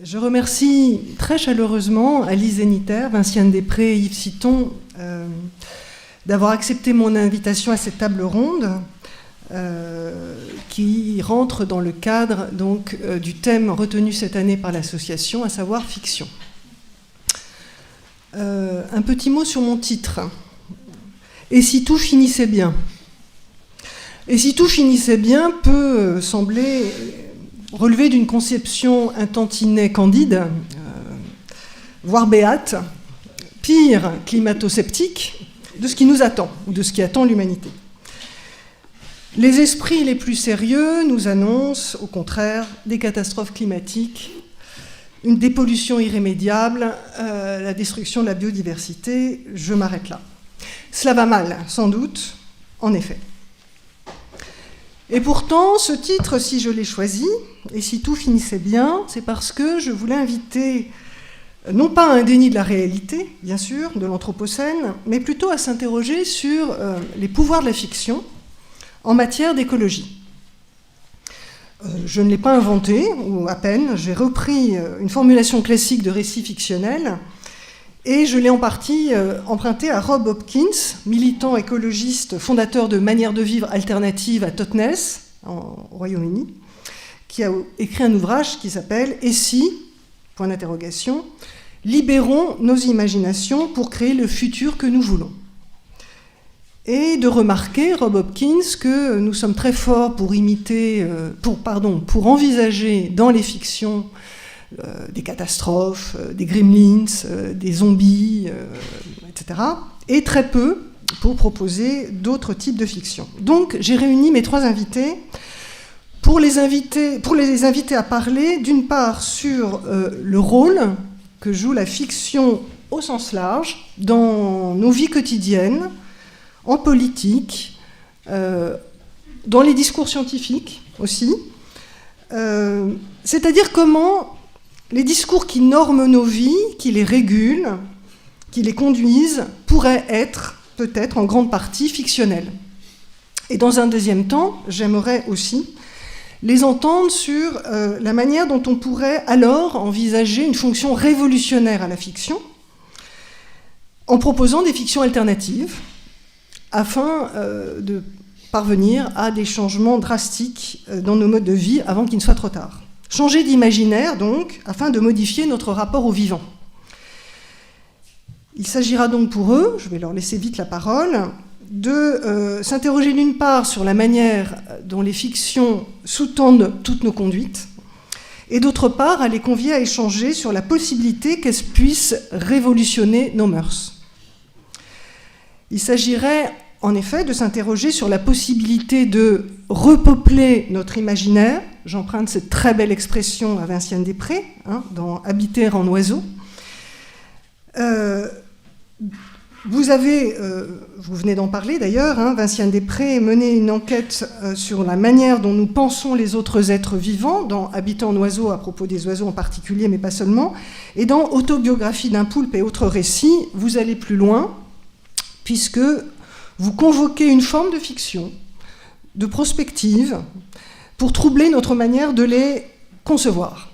Je remercie très chaleureusement Alice Zeniter, Vinciane Després et Yves Citon d'avoir accepté mon invitation à cette table ronde qui rentre dans le cadre donc, du thème retenu cette année par l'association, à savoir fiction. Un petit mot sur mon titre. Et si tout finissait bien? Et si tout finissait bien peut sembler relever d'une conception un tantinet candide, voire béate, pire climato-sceptique, de ce qui nous attend, ou de ce qui attend l'humanité. Les esprits les plus sérieux nous annoncent, au contraire, des catastrophes climatiques, une dépollution irrémédiable, la destruction de la biodiversité. Je m'arrête là. Cela va mal, sans doute, en effet. Et pourtant, ce titre, si je l'ai choisi, et si tout finissait bien, c'est parce que je voulais inviter, non pas à un déni de la réalité, bien sûr, de l'Anthropocène, mais plutôt à s'interroger sur les pouvoirs de la fiction en matière d'écologie. Je ne l'ai pas inventé, ou à peine, j'ai repris une formulation classique de récit fictionnel, et je l'ai en partie emprunté à Rob Hopkins, militant écologiste, fondateur de Manière de vivre alternative à Totnes, au Royaume-Uni, qui a écrit un ouvrage qui s'appelle « Et si ?», point d'interrogation, libérons nos imaginations pour créer le futur que nous voulons. Et de remarquer, Rob Hopkins, que nous sommes très forts pour pour envisager dans les fictions des catastrophes, des gremlins, des zombies, etc. Et très peu pour proposer d'autres types de fiction. Donc j'ai réuni mes trois invités pour les inviter à parler d'une part sur le rôle que joue la fiction au sens large dans nos vies quotidiennes, en politique, dans les discours scientifiques aussi, c'est-à-dire comment les discours qui norment nos vies, qui les régulent, qui les conduisent, pourraient être, peut-être en grande partie, fictionnels. Et dans un deuxième temps, j'aimerais aussi les entendre sur la manière dont on pourrait alors envisager une fonction révolutionnaire à la fiction, en proposant des fictions alternatives, afin de parvenir à des changements drastiques dans nos modes de vie avant qu'il ne soit trop tard. Changer d'imaginaire, donc, afin de modifier notre rapport au vivant. Il s'agira donc pour eux, je vais leur laisser vite la parole, de s'interroger d'une part sur la manière dont les fictions sous-tendent toutes nos conduites, et d'autre part à les convier à échanger sur la possibilité qu'elles puissent révolutionner nos mœurs. Il s'agirait en effet de s'interroger sur la possibilité de repeupler notre imaginaire. J'emprunte cette très belle expression à Vinciane Després, dans « Habiter en oiseau ». Vous venez d'en parler d'ailleurs, Vinciane Després a mené une enquête sur la manière dont nous pensons les autres êtres vivants, dans « Habiter en oiseau », à propos des oiseaux en particulier, mais pas seulement, et dans « Autobiographie d'un poulpe et autres récits », vous allez plus loin, puisque vous convoquez une forme de fiction, de prospective, pour troubler notre manière de les concevoir.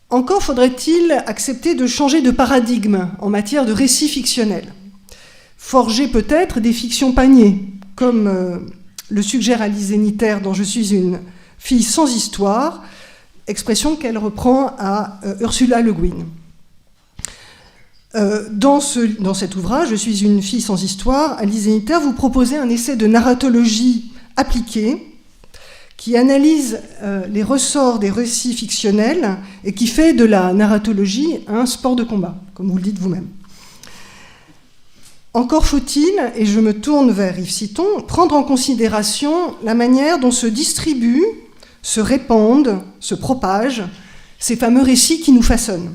Encore faudrait-il accepter de changer de paradigme en matière de récit fictionnel. Forger peut-être des fictions paniers, comme le suggère Alice Zeniter dans « Je suis une fille sans histoire », expression qu'elle reprend à Ursula Le Guin. Dans cet ouvrage, « Je suis une fille sans histoire », Alice Zeniter vous proposez un essai de narratologie appliquée qui analyse les ressorts des récits fictionnels et qui fait de la narratologie un sport de combat, comme vous le dites vous-même. Encore faut-il, et je me tourne vers Yves Citon, prendre en considération la manière dont se distribuent, se répandent, se propagent ces fameux récits qui nous façonnent.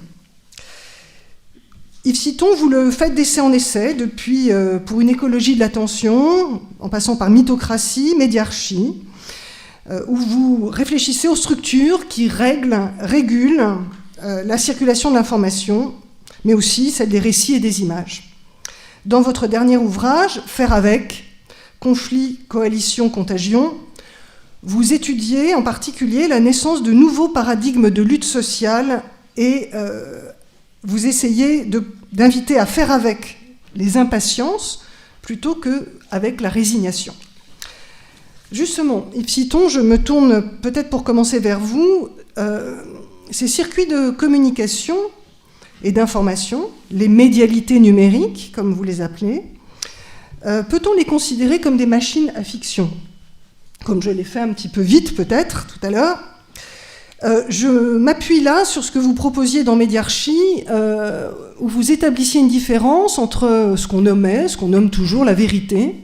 Yves Citon, vous le faites d'essai en essai, depuis Pour une écologie de l'attention, en passant par Mythocratie, Médiarchie, où vous réfléchissez aux structures qui régulent la circulation de l'information, mais aussi celle des récits et des images. Dans votre dernier ouvrage, Faire avec, conflit, coalition, contagion, vous étudiez en particulier la naissance de nouveaux paradigmes de lutte sociale et vous essayez d'inviter à faire avec les impatiences plutôt qu'avec la résignation. Justement, Yves Citon, je me tourne peut-être pour commencer vers vous. Ces circuits de communication et d'information, les médialités numériques, comme vous les appelez, peut-on les considérer comme des machines à fiction ? Comme je l'ai fait un petit peu vite peut-être tout à l'heure, je m'appuie là sur ce que vous proposiez dans Médiarchie, où vous établissiez une différence entre ce qu'on nomme toujours la vérité,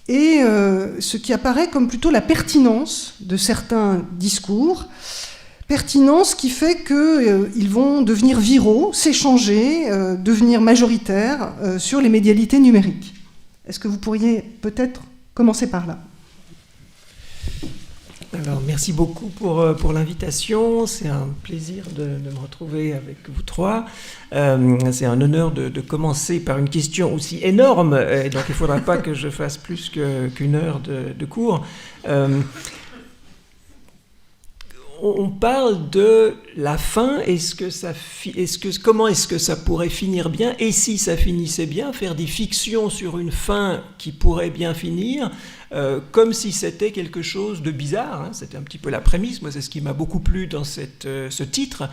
et ce qui apparaît comme plutôt la pertinence de certains discours, pertinence qui fait qu'ils vont devenir viraux, s'échanger, devenir majoritaires sur les médialités numériques. Est-ce que vous pourriez peut-être commencer par là ? Alors, merci beaucoup pour l'invitation. C'est un plaisir de me retrouver avec vous trois. C'est un honneur de commencer par une question aussi énorme. Et donc, il ne faudra pas que je fasse plus qu'une heure de cours. On parle de la fin. Comment est-ce que ça pourrait finir bien ? Et si ça finissait bien, faire des fictions sur une fin qui pourrait bien finir, comme si c'était quelque chose de bizarre. Hein. C'était un petit peu la prémisse. Moi, c'est ce qui m'a beaucoup plu dans ce titre.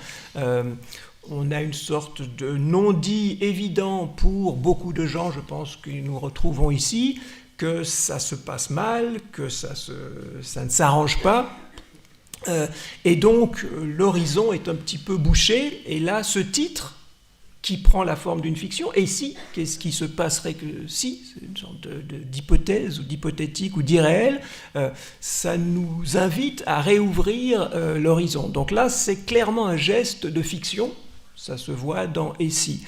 On a une sorte de non-dit évident pour beaucoup de gens, je pense, que nous retrouvons ici, que ça se passe mal, que ça ne s'arrange pas. Et donc, l'horizon est un petit peu bouché. Et là, ce titre, qui prend la forme d'une fiction, et si, qu'est-ce qui se passerait que si, c'est une sorte d'hypothèse, ou d'hypothétique, ou d'irréel, ça nous invite à réouvrir l'horizon. Donc là, c'est clairement un geste de fiction, ça se voit dans « et si ».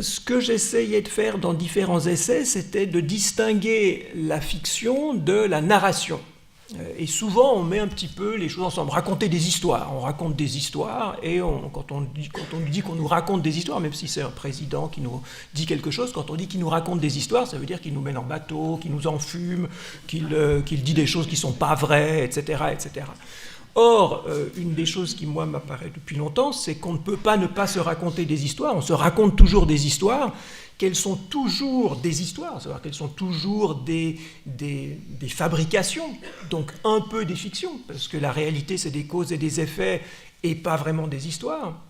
Ce que j'essayais de faire dans différents essais, c'était de distinguer la fiction de la narration. Et souvent, on met un petit peu les choses ensemble. Raconter des histoires. On raconte des histoires et quand on dit qu'on nous raconte des histoires, même si c'est un président qui nous dit quelque chose, quand on dit qu'il nous raconte des histoires, ça veut dire qu'il nous mène en bateau, qu'il nous enfume, qu'il dit des choses qui ne sont pas vraies, etc., etc. Or, une des choses qui, moi, m'apparaît depuis longtemps, c'est qu'on ne peut pas ne pas se raconter des histoires. On se raconte toujours des histoires, qu'elles sont toujours des histoires, c'est-à-dire qu'elles sont toujours des fabrications, donc un peu des fictions, parce que la réalité, c'est des causes et des effets, et pas vraiment des histoires.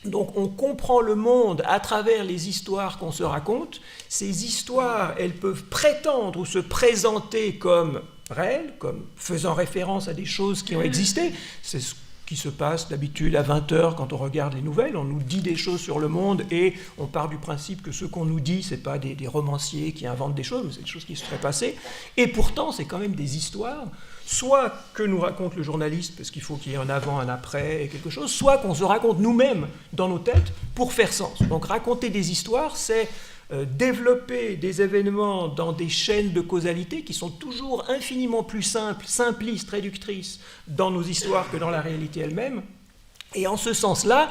Donc on comprend le monde à travers les histoires qu'on se raconte. Ces histoires, elles peuvent prétendre ou se présenter comme réelles, comme faisant référence à des choses qui ont existé. C'est ce qui se passe d'habitude à 20h quand on regarde les nouvelles. On nous dit des choses sur le monde et on part du principe que ce qu'on nous dit, ce n'est pas des romanciers qui inventent des choses, mais c'est des choses qui se seraient passées. Et pourtant, c'est quand même des histoires, soit que nous raconte le journaliste, parce qu'il faut qu'il y ait un avant, un après, et quelque chose, soit qu'on se raconte nous-mêmes dans nos têtes pour faire sens. Donc raconter des histoires, c'est développer des événements dans des chaînes de causalité qui sont toujours infiniment plus simples, simplistes, réductrices dans nos histoires que dans la réalité elle-même. Et en ce sens-là,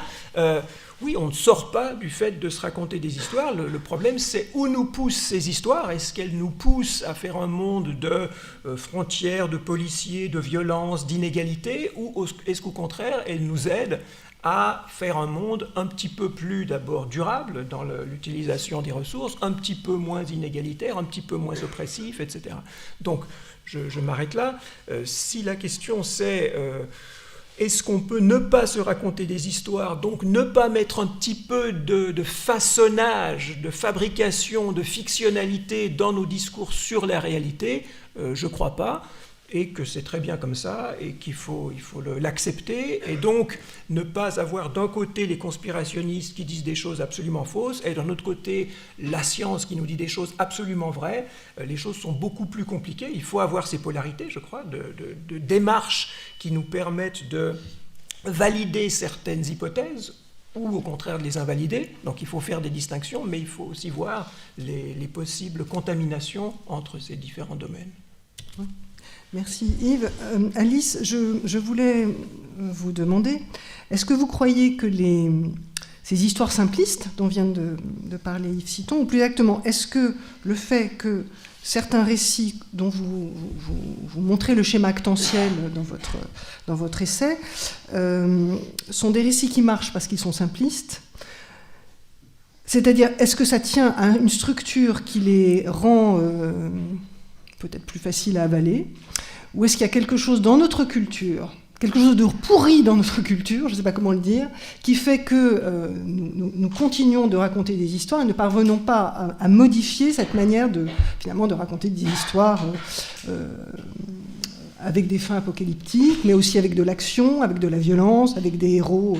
oui, on ne sort pas du fait de se raconter des histoires. Le problème, c'est où nous poussent ces histoires. Est-ce qu'elles nous poussent à faire un monde de frontières, de policiers, de violence, d'inégalités, ou est-ce qu'au contraire, elles nous aident à faire un monde un petit peu plus d'abord durable dans l'utilisation des ressources, un petit peu moins inégalitaire, un petit peu moins oppressif, etc. Donc, je m'arrête là. Si la question c'est est-ce qu'on peut ne pas se raconter des histoires, donc ne pas mettre un petit peu de façonnage, de fabrication, de fictionnalité dans nos discours sur la réalité, je ne crois pas. Et que c'est très bien comme ça, et qu'il faut l'accepter, et donc ne pas avoir d'un côté les conspirationnistes qui disent des choses absolument fausses, et d'un autre côté la science qui nous dit des choses absolument vraies. Les choses sont beaucoup plus compliquées, il faut avoir ces polarités, je crois, de démarches qui nous permettent de valider certaines hypothèses, ou au contraire de les invalider. Donc il faut faire des distinctions, mais il faut aussi voir les possibles contaminations entre ces différents domaines. Merci Yves. Alice, je voulais vous demander, est-ce que vous croyez que ces histoires simplistes dont vient de parler Yves Citon, ou plus exactement, est-ce que le fait que certains récits dont vous montrez le schéma actantiel dans votre essai sont des récits qui marchent parce qu'ils sont simplistes? C'est-à-dire, est-ce que ça tient à une structure qui les rend peut-être plus faciles à avaler, ou est-ce qu'il y a quelque chose dans notre culture, quelque chose de pourri dans notre culture, je ne sais pas comment le dire, qui fait que nous continuons de raconter des histoires et ne parvenons pas à modifier cette manière finalement de raconter des histoires avec des fins apocalyptiques, mais aussi avec de l'action, avec de la violence, avec des héros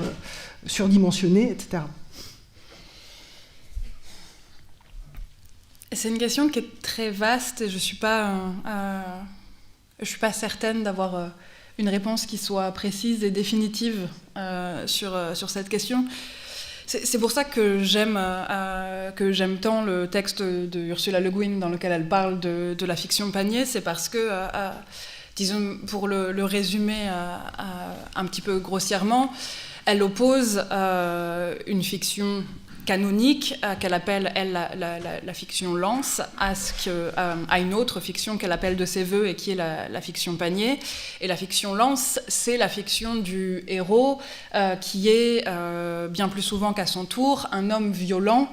surdimensionnés, etc. C'est une question qui est très vaste et je suis pas certaine d'avoir une réponse qui soit précise et définitive sur cette question. C'est pour ça que j'aime tant le texte de Ursula Le Guin dans lequel elle parle de la fiction panier. C'est parce que, disons, pour le résumer un petit peu grossièrement, elle oppose une fiction canonique qu'elle appelle, elle, la fiction lance, à une autre fiction qu'elle appelle de ses voeux et qui est la fiction panier. Et la fiction lance, c'est la fiction du héros qui est, bien plus souvent qu'à son tour, un homme violent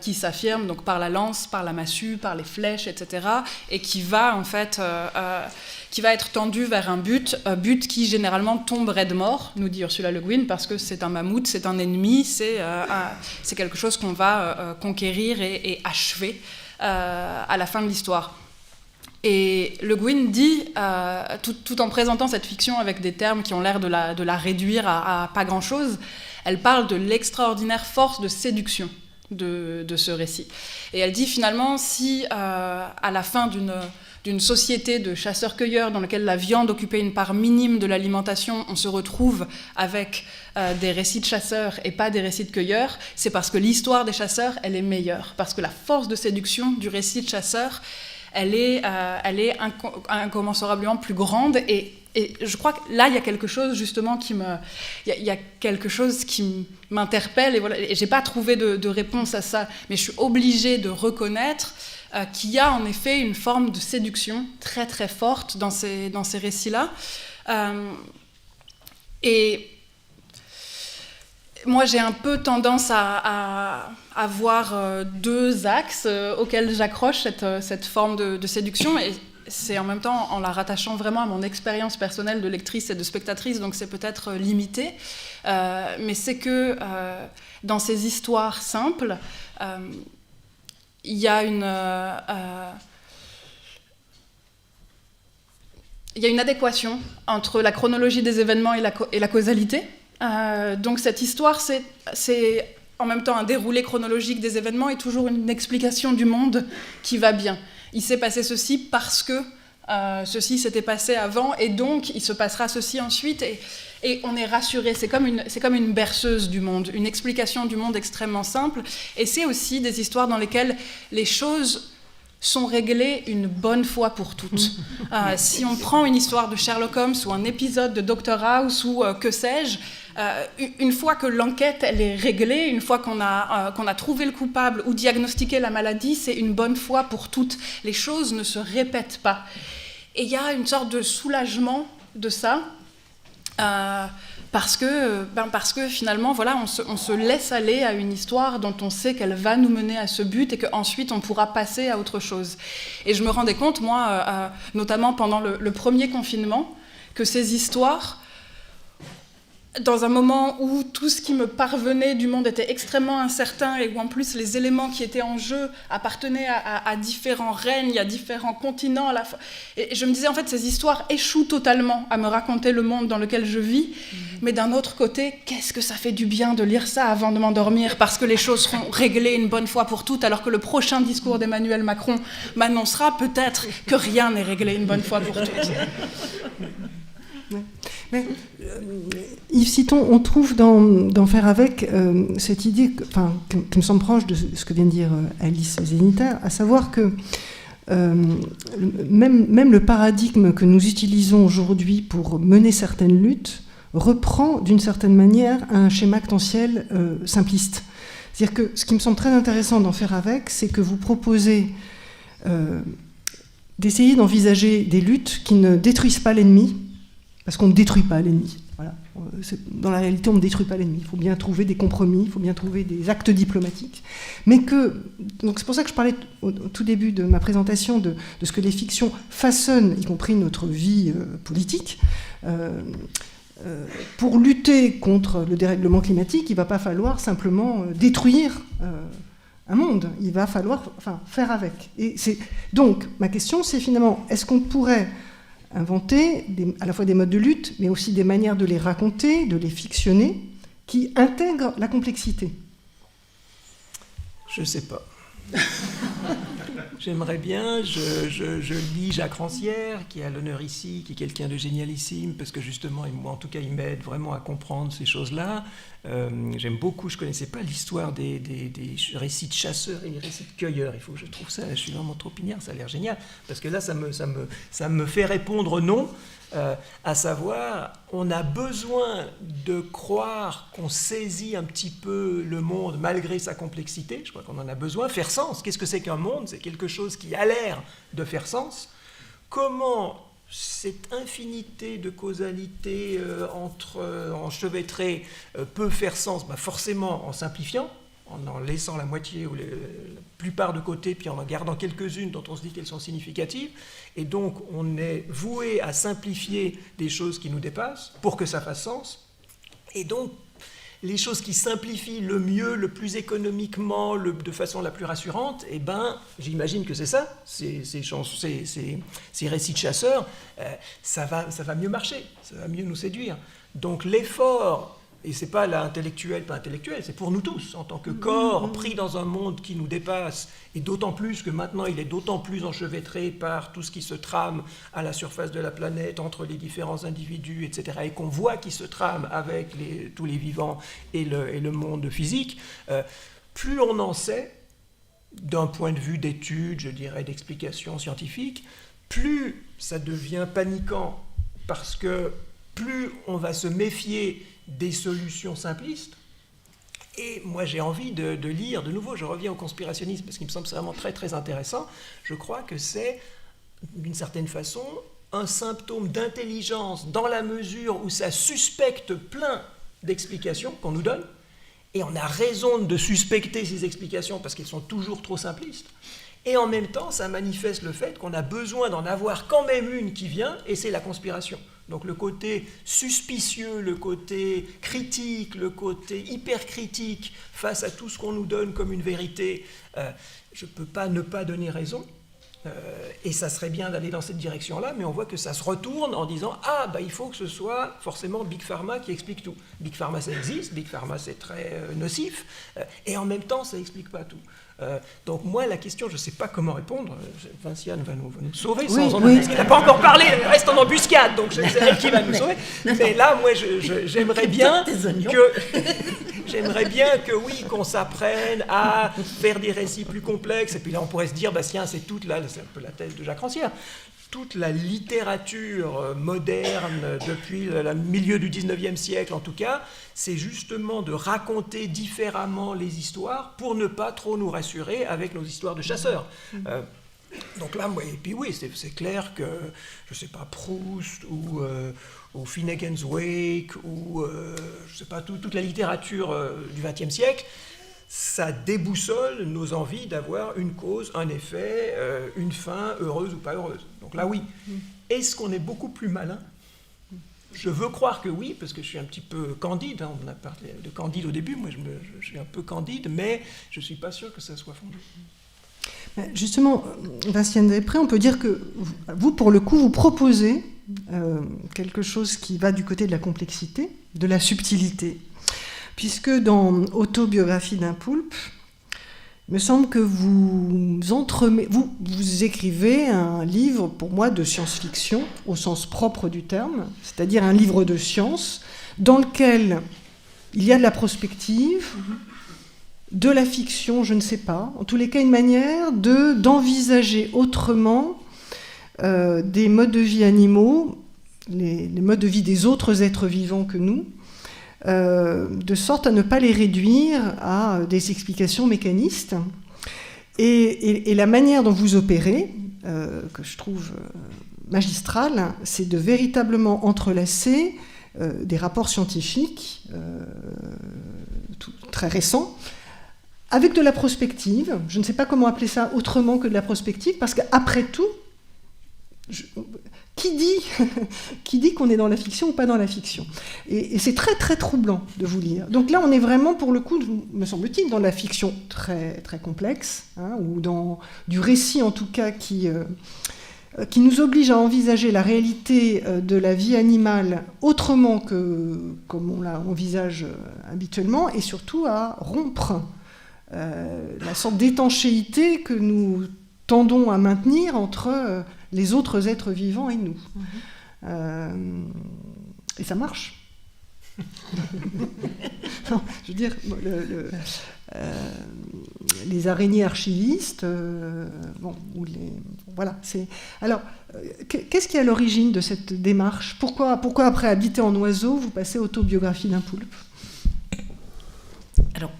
qui s'affirme donc par la lance, par la massue, par les flèches, etc. et qui va en fait... qui va être tendu vers un but qui généralement tomberait de mort, nous dit Ursula Le Guin, parce que c'est un mammouth, c'est un ennemi, c'est quelque chose qu'on va conquérir et achever à la fin de l'histoire. Et Le Guin dit, tout en présentant cette fiction avec des termes qui ont l'air de la réduire à pas grand-chose, elle parle de l'extraordinaire force de séduction de ce récit. Et elle dit finalement, si à la fin d'une société de chasseurs-cueilleurs dans laquelle la viande occupait une part minime de l'alimentation, on se retrouve avec des récits de chasseurs et pas des récits de cueilleurs, c'est parce que l'histoire des chasseurs, elle est meilleure, parce que la force de séduction du récit de chasseurs, elle est incommensurablement plus grande, et je crois que là, il y a quelque chose justement il y a quelque chose qui m'interpelle, et voilà, et j'ai pas trouvé de réponse à ça, mais je suis obligée de reconnaître qu'il y a en effet une forme de séduction très très forte dans ces récits-là. Et moi, j'ai un peu tendance à avoir deux axes auxquels j'accroche cette forme de séduction, et c'est en même temps en la rattachant vraiment à mon expérience personnelle de lectrice et de spectatrice, donc c'est peut-être limité, mais c'est que dans ces histoires simples, il y a une adéquation entre la chronologie des événements et la causalité. Donc cette histoire, c'est en même temps un déroulé chronologique des événements et toujours une explication du monde qui va bien. Il s'est passé ceci parce que ceci s'était passé avant, et donc il se passera ceci ensuite, et on est rassuré. C'est comme une berceuse du monde, une explication du monde extrêmement simple, et c'est aussi des histoires dans lesquelles les choses sont réglées une bonne fois pour toutes. Si on prend une histoire de Sherlock Holmes ou un épisode de Dr House ou que sais-je, une fois que l'enquête elle est réglée, une fois qu'on a trouvé le coupable ou diagnostiqué la maladie, c'est une bonne fois pour toutes. Les choses ne se répètent pas. Et il y a une sorte de soulagement de ça, parce que finalement, voilà, on se laisse aller à une histoire dont on sait qu'elle va nous mener à ce but et qu'ensuite on pourra passer à autre chose. Et je me rendais compte, moi, notamment pendant le premier confinement, que ces histoires, dans un moment où tout ce qui me parvenait du monde était extrêmement incertain et où en plus les éléments qui étaient en jeu appartenaient à différents règnes, à différents continents à la fois. Et je me disais, en fait, ces histoires échouent totalement à me raconter le monde dans lequel je vis. Mais d'un autre côté, qu'est-ce que ça fait du bien de lire ça avant de m'endormir, parce que les choses seront réglées une bonne fois pour toutes, alors que le prochain discours d'Emmanuel Macron m'annoncera peut-être que rien n'est réglé une bonne fois pour toutes. Mais, Yves Citon, on trouve dans Faire avec cette idée qui me semble proche de ce que vient de dire Alice Zéniter, à savoir que même le paradigme que nous utilisons aujourd'hui pour mener certaines luttes reprend d'une certaine manière un schéma actantiel simpliste. C'est-à-dire que ce qui me semble très intéressant d'en faire avec, c'est que vous proposez d'essayer d'envisager des luttes qui ne détruisent pas l'ennemi, parce qu'on ne détruit pas l'ennemi. Voilà. Dans la réalité, on ne détruit pas l'ennemi. Il faut bien trouver des compromis, il faut bien trouver des actes diplomatiques. Mais que, donc c'est pour ça que je parlais au tout début de ma présentation de ce que les fictions façonnent, y compris notre vie politique. Pour lutter contre le dérèglement climatique, il ne va pas falloir simplement détruire un monde. Il va falloir faire avec. Donc, ma question, c'est finalement, est-ce qu'on pourrait inventer à la fois des modes de lutte, mais aussi des manières de les raconter, de les fictionner, qui intègrent la complexité? Je ne sais pas. J'aimerais bien, je lis Jacques Rancière, qui a l'honneur ici, qui est quelqu'un de génialissime, parce que justement, moi en tout cas, il m'aide vraiment à comprendre ces choses-là. J'aime beaucoup, je ne connaissais pas l'histoire des récits de chasseurs et les récits de cueilleurs. Il faut que je trouve ça, je suis vraiment trop ignare, ça a l'air génial, parce que là, ça me fait répondre non. À savoir, on a besoin de croire qu'on saisit un petit peu le monde malgré sa complexité. Je crois qu'on en a besoin. Faire sens, qu'est-ce que c'est qu'un monde? C'est quelque chose qui a l'air de faire sens. Comment cette infinité de causalité enchevêtrées peut faire sens? Forcément en simplifiant, en laissant la moitié ou la plupart de côté, puis en gardant quelques-unes dont on se dit qu'elles sont significatives. Et donc, on est voué à simplifier des choses qui nous dépassent pour que ça fasse sens. Et donc, les choses qui simplifient le mieux, le plus économiquement, de façon la plus rassurante, j'imagine que c'est ça, ces récits de chasseurs, ça va mieux marcher, ça va mieux nous séduire. Donc, l'effort... Et ce n'est pas l'intellectuel, pas intellectuel, c'est pour nous tous, en tant que corps pris dans un monde qui nous dépasse, et d'autant plus que maintenant il est d'autant plus enchevêtré par tout ce qui se trame à la surface de la planète, entre les différents individus, etc., et qu'on voit qui se trame avec tous les vivants et le monde physique, plus on en sait, d'un point de vue d'étude, je dirais, d'explication scientifique, plus ça devient paniquant, parce que plus on va se méfier des solutions simplistes. Et moi, j'ai envie de lire, de nouveau, je reviens au conspirationnisme, parce qu'il me semble vraiment très, très intéressant. Je crois que c'est, d'une certaine façon, un symptôme d'intelligence, dans la mesure où ça suspecte plein d'explications qu'on nous donne, et on a raison de suspecter ces explications, parce qu'elles sont toujours trop simplistes. Et en même temps, ça manifeste le fait qu'on a besoin d'en avoir quand même une qui vient, et c'est la conspiration. Donc le côté suspicieux, le côté critique, le côté hypercritique face à tout ce qu'on nous donne comme une vérité, je ne peux pas ne pas donner raison. Et ça serait bien d'aller dans cette direction-là, mais on voit que ça se retourne en disant « Ah, il faut que ce soit forcément Big Pharma qui explique tout. Big Pharma, ça existe, Big Pharma, c'est très nocif, et en même temps, ça n'explique pas tout. » Donc moi, la question, je ne sais pas comment répondre. Vinciane va nous sauver sans en parce qu'elle n'a pas encore parlé, elle reste en embuscade, donc c'est elle qui va nous sauver. Mais là, moi, j'aimerais bien que oui, qu'on s'apprenne à faire des récits plus complexes. Et puis là, on pourrait se dire, tiens, c'est un peu la thèse de Jacques Rancière, toute la littérature moderne depuis le milieu du 19e siècle en tout cas, c'est justement de raconter différemment les histoires pour ne pas trop nous rassurer avec nos histoires de chasseurs. Donc là, et puis oui, c'est clair que, je ne sais pas, Proust ou Finnegan's Wake ou, je ne sais pas, toute la littérature du XXe siècle, ça déboussole nos envies d'avoir une cause, un effet, une fin, heureuse ou pas heureuse. Donc là, oui. Est-ce qu'on est beaucoup plus malin? Je veux croire que oui, parce que je suis un petit peu candide. On a parlé de candide au début, moi je suis un peu candide, mais je ne suis pas sûr que ça soit fondé. Justement, Vinciane Després, on peut dire que vous, pour le coup, vous proposez quelque chose qui va du côté de la complexité, de la subtilité. Puisque dans Autobiographie d'un poulpe, il me semble que vous écrivez un livre, pour moi, de science-fiction, au sens propre du terme, c'est-à-dire un livre de science, dans lequel il y a de la prospective, de la fiction, je ne sais pas, en tous les cas une manière d'envisager autrement des modes de vie animaux les modes de vie des autres êtres vivants que nous, de sorte à ne pas les réduire à des explications mécanistes. Et la manière dont vous opérez, que je trouve magistrale, c'est de véritablement entrelacer des rapports scientifiques très récents avec de la prospective. Je ne sais pas comment appeler ça autrement que de la prospective, parce qu'après tout, qui dit qu'on est dans la fiction ou pas dans la fiction? Et c'est très très troublant de vous lire. Donc là, on est vraiment, pour le coup, me semble-t-il, dans la fiction très très complexe, ou dans du récit en tout cas qui nous oblige à envisager la réalité de la vie animale autrement que comme on la envisage habituellement, et surtout à rompre la sorte d'étanchéité que nous tendons à maintenir entre les autres êtres vivants et nous. Et ça marche. Non, je veux dire, les araignées archivistes, voilà. Alors, qu'est-ce qui est à l'origine de cette démarche? Pourquoi après Habiter en oiseau, vous passez Autobiographie d'un poulpe? Alors,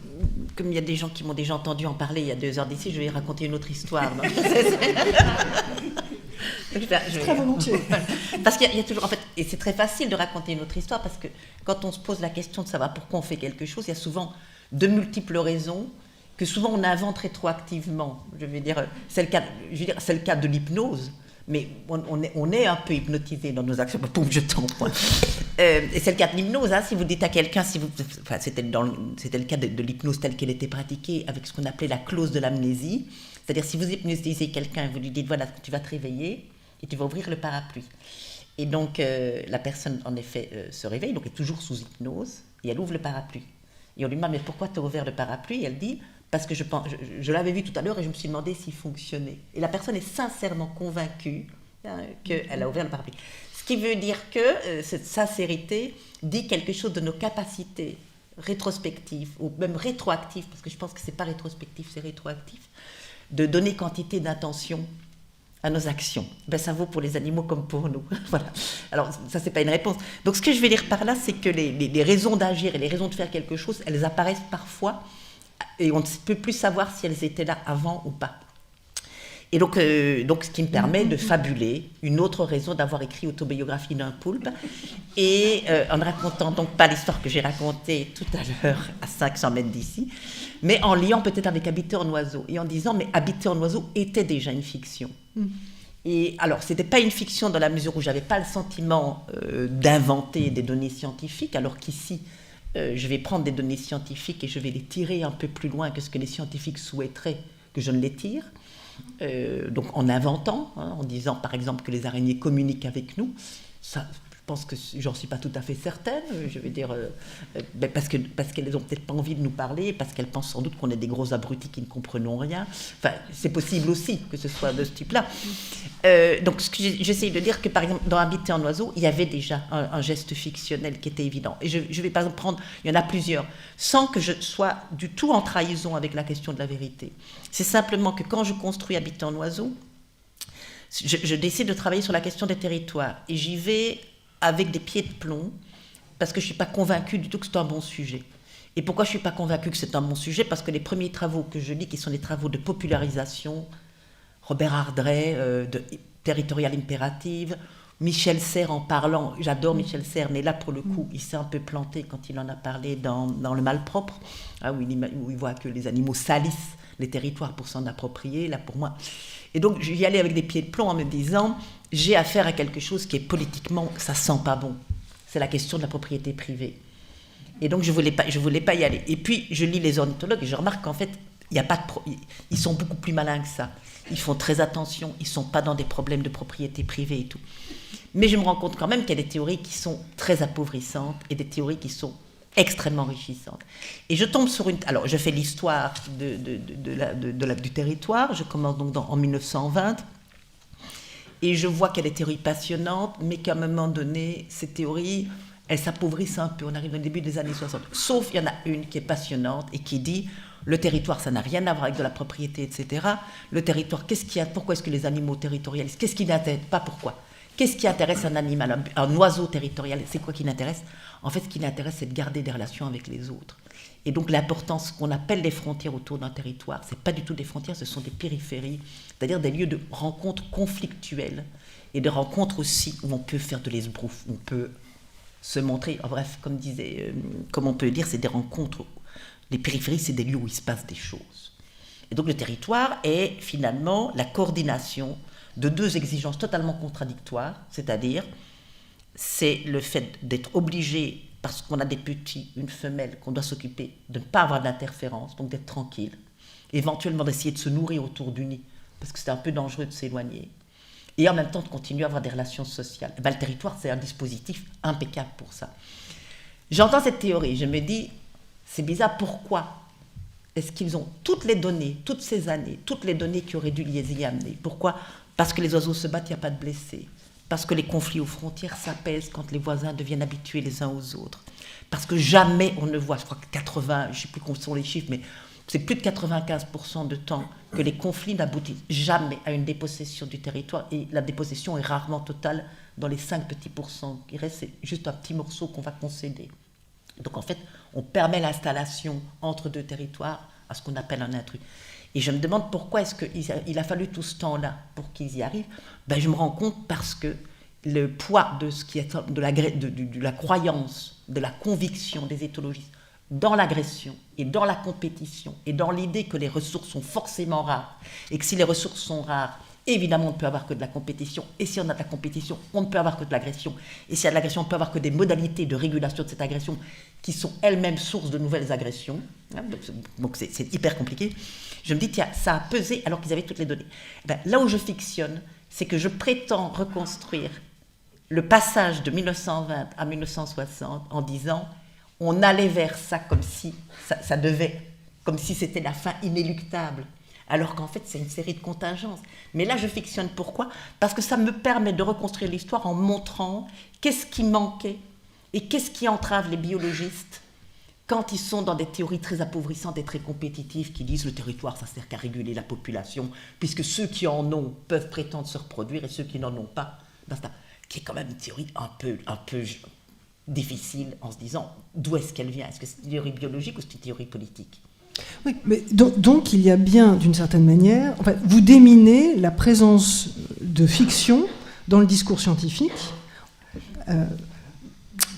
comme il y a des gens qui m'ont déjà entendu en parler il y a 2 heures d'ici, je vais raconter une autre histoire. Très volontiers. Parce qu'il y a toujours, en fait, et c'est très facile de raconter une autre histoire, parce que quand on se pose la question de savoir pourquoi on fait quelque chose, il y a souvent de multiples raisons que souvent on invente rétroactivement. Je veux dire, c'est le cas de l'hypnose, mais on est un peu hypnotisé dans nos actions. Pouf, je tombe. Et c'est le cas de l'hypnose. Si vous dites à quelqu'un, c'était le cas de l'hypnose telle qu'elle était pratiquée avec ce qu'on appelait la clause de l'amnésie. C'est-à-dire, si vous hypnotisez quelqu'un, vous lui dites, voilà, tu vas te réveiller et tu vas ouvrir le parapluie. Et donc, la personne, en effet, se réveille, donc elle est toujours sous hypnose, et elle ouvre le parapluie. Et on lui demande, mais pourquoi tu as ouvert le parapluie? Et elle dit, parce que je l'avais vu tout à l'heure et je me suis demandé s'il fonctionnait. Et la personne est sincèrement convaincue qu'elle a ouvert le parapluie. Ce qui veut dire que cette sincérité dit quelque chose de nos capacités rétrospectives, ou même rétroactives, parce que je pense que ce n'est pas rétrospectif, c'est rétroactif, de donner quantité d'intention à nos actions. Ça vaut pour les animaux comme pour nous. Voilà. Alors, ça, c'est pas une réponse. Donc, ce que je vais dire par là, c'est que les raisons d'agir et les raisons de faire quelque chose, elles apparaissent parfois et on ne peut plus savoir si elles étaient là avant ou pas. Et donc ce qui me permet de fabuler une autre raison d'avoir écrit Autobiographie d'un poulpe, et en ne racontant donc pas l'histoire que j'ai racontée tout à l'heure à 500 mètres d'ici, mais en liant peut-être avec Habiter en oiseau, et en disant, mais Habiter en oiseau était déjà une fiction. Et alors, c'était pas une fiction dans la mesure où j'avais pas le sentiment d'inventer des données scientifiques, alors qu'ici, je vais prendre des données scientifiques et je vais les tirer un peu plus loin que ce que les scientifiques souhaiteraient que je ne les tire. Donc en inventant, en disant par exemple que les araignées communiquent avec nous, ça, je pense que j'en suis pas tout à fait certaine, je veux dire, parce qu'elles n'ont peut-être pas envie de nous parler, parce qu'elles pensent sans doute qu'on est des gros abrutis qui ne comprenons rien. Enfin, c'est possible aussi que ce soit de ce type-là. Donc ce que j'essaye de dire, que par exemple dans Habiter en oiseau, il y avait déjà un geste fictionnel qui était évident. Et je vais par exemple prendre, il y en a plusieurs, sans que je sois du tout en trahison avec la question de la vérité. C'est simplement que quand je construis Habiter en oiseau, je décide de travailler sur la question des territoires. Et j'y vais avec des pieds de plomb, parce que je ne suis pas convaincue du tout que c'est un bon sujet. Et pourquoi je ne suis pas convaincue que c'est un bon sujet? Parce que les premiers travaux que je lis, qui sont des travaux de popularisation, Robert Ardrey, de Territorial Imperative, Michel Serres en parlant, j'adore Michel Serres, mais là pour le coup, il s'est un peu planté quand il en a parlé dans Le Malpropre, où il voit que les animaux salissent les territoires pour s'en approprier, là pour moi. Et donc j'y allais avec des pieds de plomb en me disant, j'ai affaire à quelque chose qui est politiquement, ça sent pas bon. C'est la question de la propriété privée. Et donc je voulais pas y aller. Et puis je lis les ornithologues et je remarque qu'en fait, ils sont beaucoup plus malins que ça. Ils font très attention, ils sont pas dans des problèmes de propriété privée et tout. Mais je me rends compte quand même qu'il y a des théories qui sont très appauvrissantes et des théories qui sont extrêmement enrichissantes. Et je tombe sur alors je fais l'histoire du territoire, je commence donc en 1920, et je vois qu'il y a des théories passionnantes, mais qu'à un moment donné, ces théories, elles s'appauvrissent un peu, on arrive au début des années 60. Sauf, il y en a une qui est passionnante et qui dit, le territoire, ça n'a rien à voir avec de la propriété, etc. Le territoire, pourquoi est-ce que les animaux territorialisent? Qu'est-ce qui n'intéresse pas? Pourquoi? Qu'est-ce qui intéresse un animal, un oiseau territorial? C'est quoi qui l'intéresse? En fait, ce qui l'intéresse, c'est de garder des relations avec les autres. Et donc l'importance qu'on appelle les frontières autour d'un territoire, c'est pas du tout des frontières, ce sont des périphéries, c'est-à-dire des lieux de rencontres conflictuelles et de rencontres aussi où on peut faire de l'esbrouf, où on peut se montrer, en bref, comme on peut dire, c'est des rencontres. Les périphéries, c'est des lieux où il se passe des choses. Et donc le territoire est finalement la coordination de deux exigences totalement contradictoires, c'est-à-dire c'est le fait d'être obligé, parce qu'on a des petits, une femelle, qu'on doit s'occuper de ne pas avoir d'interférence, donc d'être tranquille, éventuellement d'essayer de se nourrir autour du nid, parce que c'est un peu dangereux de s'éloigner, et en même temps de continuer à avoir des relations sociales. Le territoire, c'est un dispositif impeccable pour ça. J'entends cette théorie, je me dis, c'est bizarre, pourquoi est-ce qu'ils ont toutes les données, toutes ces années, toutes les données qui auraient dû les y amener? Pourquoi? Parce que les oiseaux se battent, il n'y a pas de blessés. Parce que les conflits aux frontières s'apaisent quand les voisins deviennent habitués les uns aux autres. Parce que jamais on ne voit, je crois que 80, je ne sais plus combien sont les chiffres, mais c'est plus de 95% de temps que les conflits n'aboutissent jamais à une dépossession du territoire. Et la dépossession est rarement totale. Dans les 5 petits pourcents qui restent, c'est juste un petit morceau qu'on va concéder. Donc en fait, on permet l'installation entre deux territoires à ce qu'on appelle un intrus. Et je me demande pourquoi est-ce qu'il a fallu tout ce temps-là pour qu'ils y arrivent. Je me rends compte parce que le poids de ce qui est de la croyance, de la conviction des éthologistes dans l'agression et dans la compétition et dans l'idée que les ressources sont forcément rares et que si les ressources sont rares, évidemment, on ne peut avoir que de la compétition. Et si on a de la compétition, on ne peut avoir que de l'agression. Et s'il y a de l'agression, on ne peut avoir que des modalités de régulation de cette agression qui sont elles-mêmes sources de nouvelles agressions. Donc c'est hyper compliqué. Je me dis, tiens, ça a pesé alors qu'ils avaient toutes les données. Là où je fictionne, c'est que je prétends reconstruire le passage de 1920 à 1960 en disant, on allait vers ça comme si ça devait, comme si c'était la fin inéluctable. Alors qu'en fait, c'est une série de contingences. Mais là, je fictionne. Pourquoi? Parce que ça me permet de reconstruire l'histoire en montrant qu'est-ce qui manquait et qu'est-ce qui entrave les biologistes quand ils sont dans des théories très appauvrissantes et très compétitives qui disent le territoire, ça sert qu'à réguler la population, puisque ceux qui en ont peuvent prétendre se reproduire et ceux qui n'en ont pas, qui est quand même une théorie un peu difficile en se disant d'où est-ce qu'elle vient? Est-ce que c'est une théorie biologique ou c'est une théorie politique? Oui, mais donc il y a bien, d'une certaine manière, vous déminez la présence de fiction dans le discours scientifique.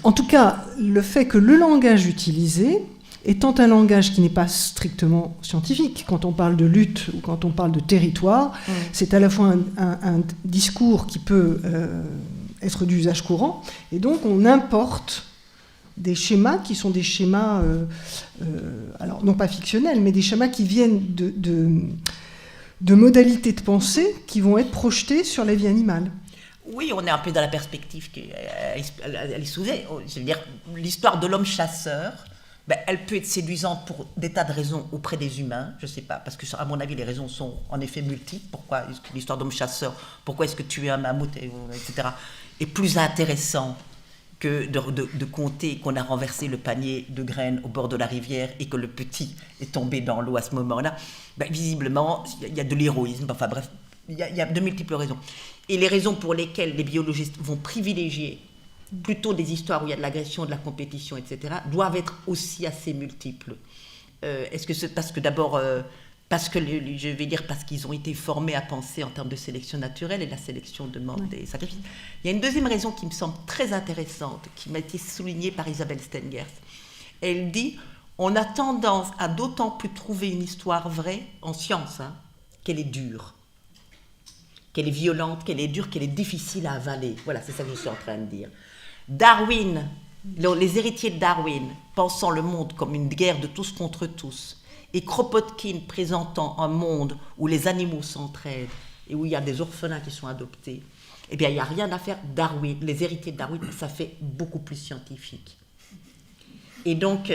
En tout cas, le fait que le langage utilisé, étant un langage qui n'est pas strictement scientifique, quand on parle de lutte ou quand on parle de territoire, c'est à la fois un discours qui peut être d'usage courant, et donc on importe des schémas qui sont des schémas, alors non pas fictionnels, mais des schémas qui viennent de modalités de pensée qui vont être projetées sur la vie animale. Oui, on est un peu dans la perspective qu'elle soulevait. Je veux dire, l'histoire de l'homme chasseur, elle peut être séduisante pour des tas de raisons auprès des humains, je ne sais pas, parce que à mon avis, les raisons sont en effet multiples. Pourquoi l'histoire d'homme chasseur, pourquoi est-ce que tuer un mammouth, etc., est plus intéressant que de compter qu'on a renversé le panier de graines au bord de la rivière et que le petit est tombé dans l'eau à ce moment-là. Visiblement, il y a de l'héroïsme, enfin bref, il y a de multiples raisons. Et les raisons pour lesquelles les biologistes vont privilégier plutôt des histoires où il y a de l'agression, de la compétition, etc., doivent être aussi assez multiples. Est-ce que c'est parce que d'abord, parce qu'ils ont été formés à penser en termes de sélection naturelle et la sélection demande des sacrifices. Il y a une deuxième raison qui me semble très intéressante, qui m'a été soulignée par Isabelle Stengers. Elle dit, on a tendance à d'autant plus trouver une histoire vraie en science, qu'elle est dure, qu'elle est violente, qu'elle est dure, qu'elle est difficile à avaler. Voilà, c'est ça que je suis en train de dire. Darwin, les héritiers de Darwin, pensant le monde comme une guerre de tous contre tous, et Kropotkin présentant un monde où les animaux s'entraident et où il y a des orphelins qui sont adoptés, eh bien, il n'y a rien à faire. Darwin, les héritiers de Darwin, ça fait beaucoup plus scientifique. Et donc,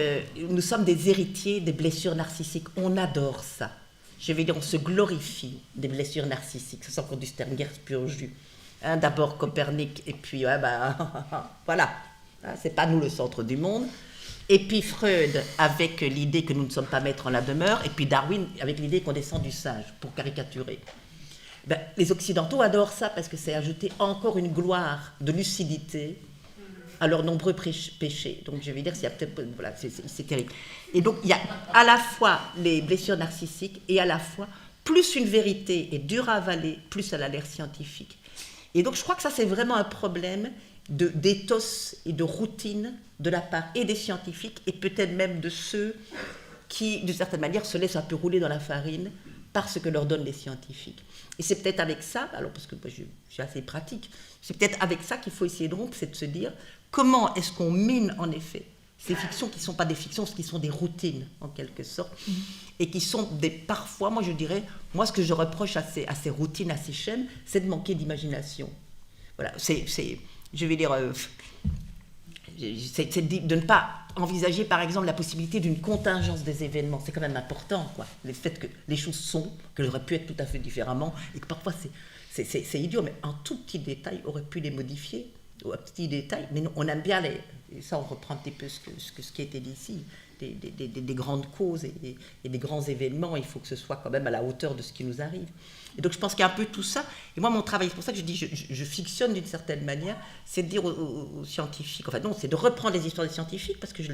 nous sommes des héritiers des blessures narcissiques. On adore ça. Je vais dire, on se glorifie des blessures narcissiques. C'est encore du Stengers pur jus. D'abord Copernic, et puis, voilà. C'est pas nous le centre du monde. Et puis Freud avec l'idée que nous ne sommes pas maîtres en la demeure, et puis Darwin avec l'idée qu'on descend du singe, pour caricaturer. les Occidentaux adorent ça parce que c'est ajouter encore une gloire de lucidité à leurs nombreux péchés. Donc je vais dire, voilà, c'est terrible. Et donc il y a à la fois les blessures narcissiques et à la fois plus une vérité est dure à avaler, plus elle a l'air scientifique. Et donc je crois que ça c'est vraiment un problème d'éthos et de routine de la part et des scientifiques et peut-être même de ceux qui, d'une certaine manière, se laissent un peu rouler dans la farine par ce que leur donnent les scientifiques. Et c'est peut-être avec ça, alors parce que moi je suis assez pratique, c'est peut-être avec ça qu'il faut essayer donc, c'est de se dire comment est-ce qu'on mine en effet ces fictions qui ne sont pas des fictions, qui sont des routines en quelque sorte, et qui sont parfois, moi je dirais, moi ce que je reproche à ces routines, à ces chaînes, c'est de manquer d'imagination. Voilà, je vais dire, c'est de ne pas envisager par exemple la possibilité d'une contingence des événements, c'est quand même important, quoi. Le fait que les choses sont, qu'elles auraient pu être tout à fait différemment, et que parfois c'est idiot, mais un tout petit détail aurait pu les modifier, ou un petit détail, mais on aime bien et ça on reprend un petit peu ce qui a été dit ici, des grandes causes et des grands événements, il faut que ce soit quand même à la hauteur de ce qui nous arrive. Et donc je pense qu'il y a un peu tout ça, et moi mon travail, c'est pour ça que je dis, je fictionne d'une certaine manière, c'est de dire aux scientifiques, enfin non, c'est de reprendre les histoires des scientifiques, parce que je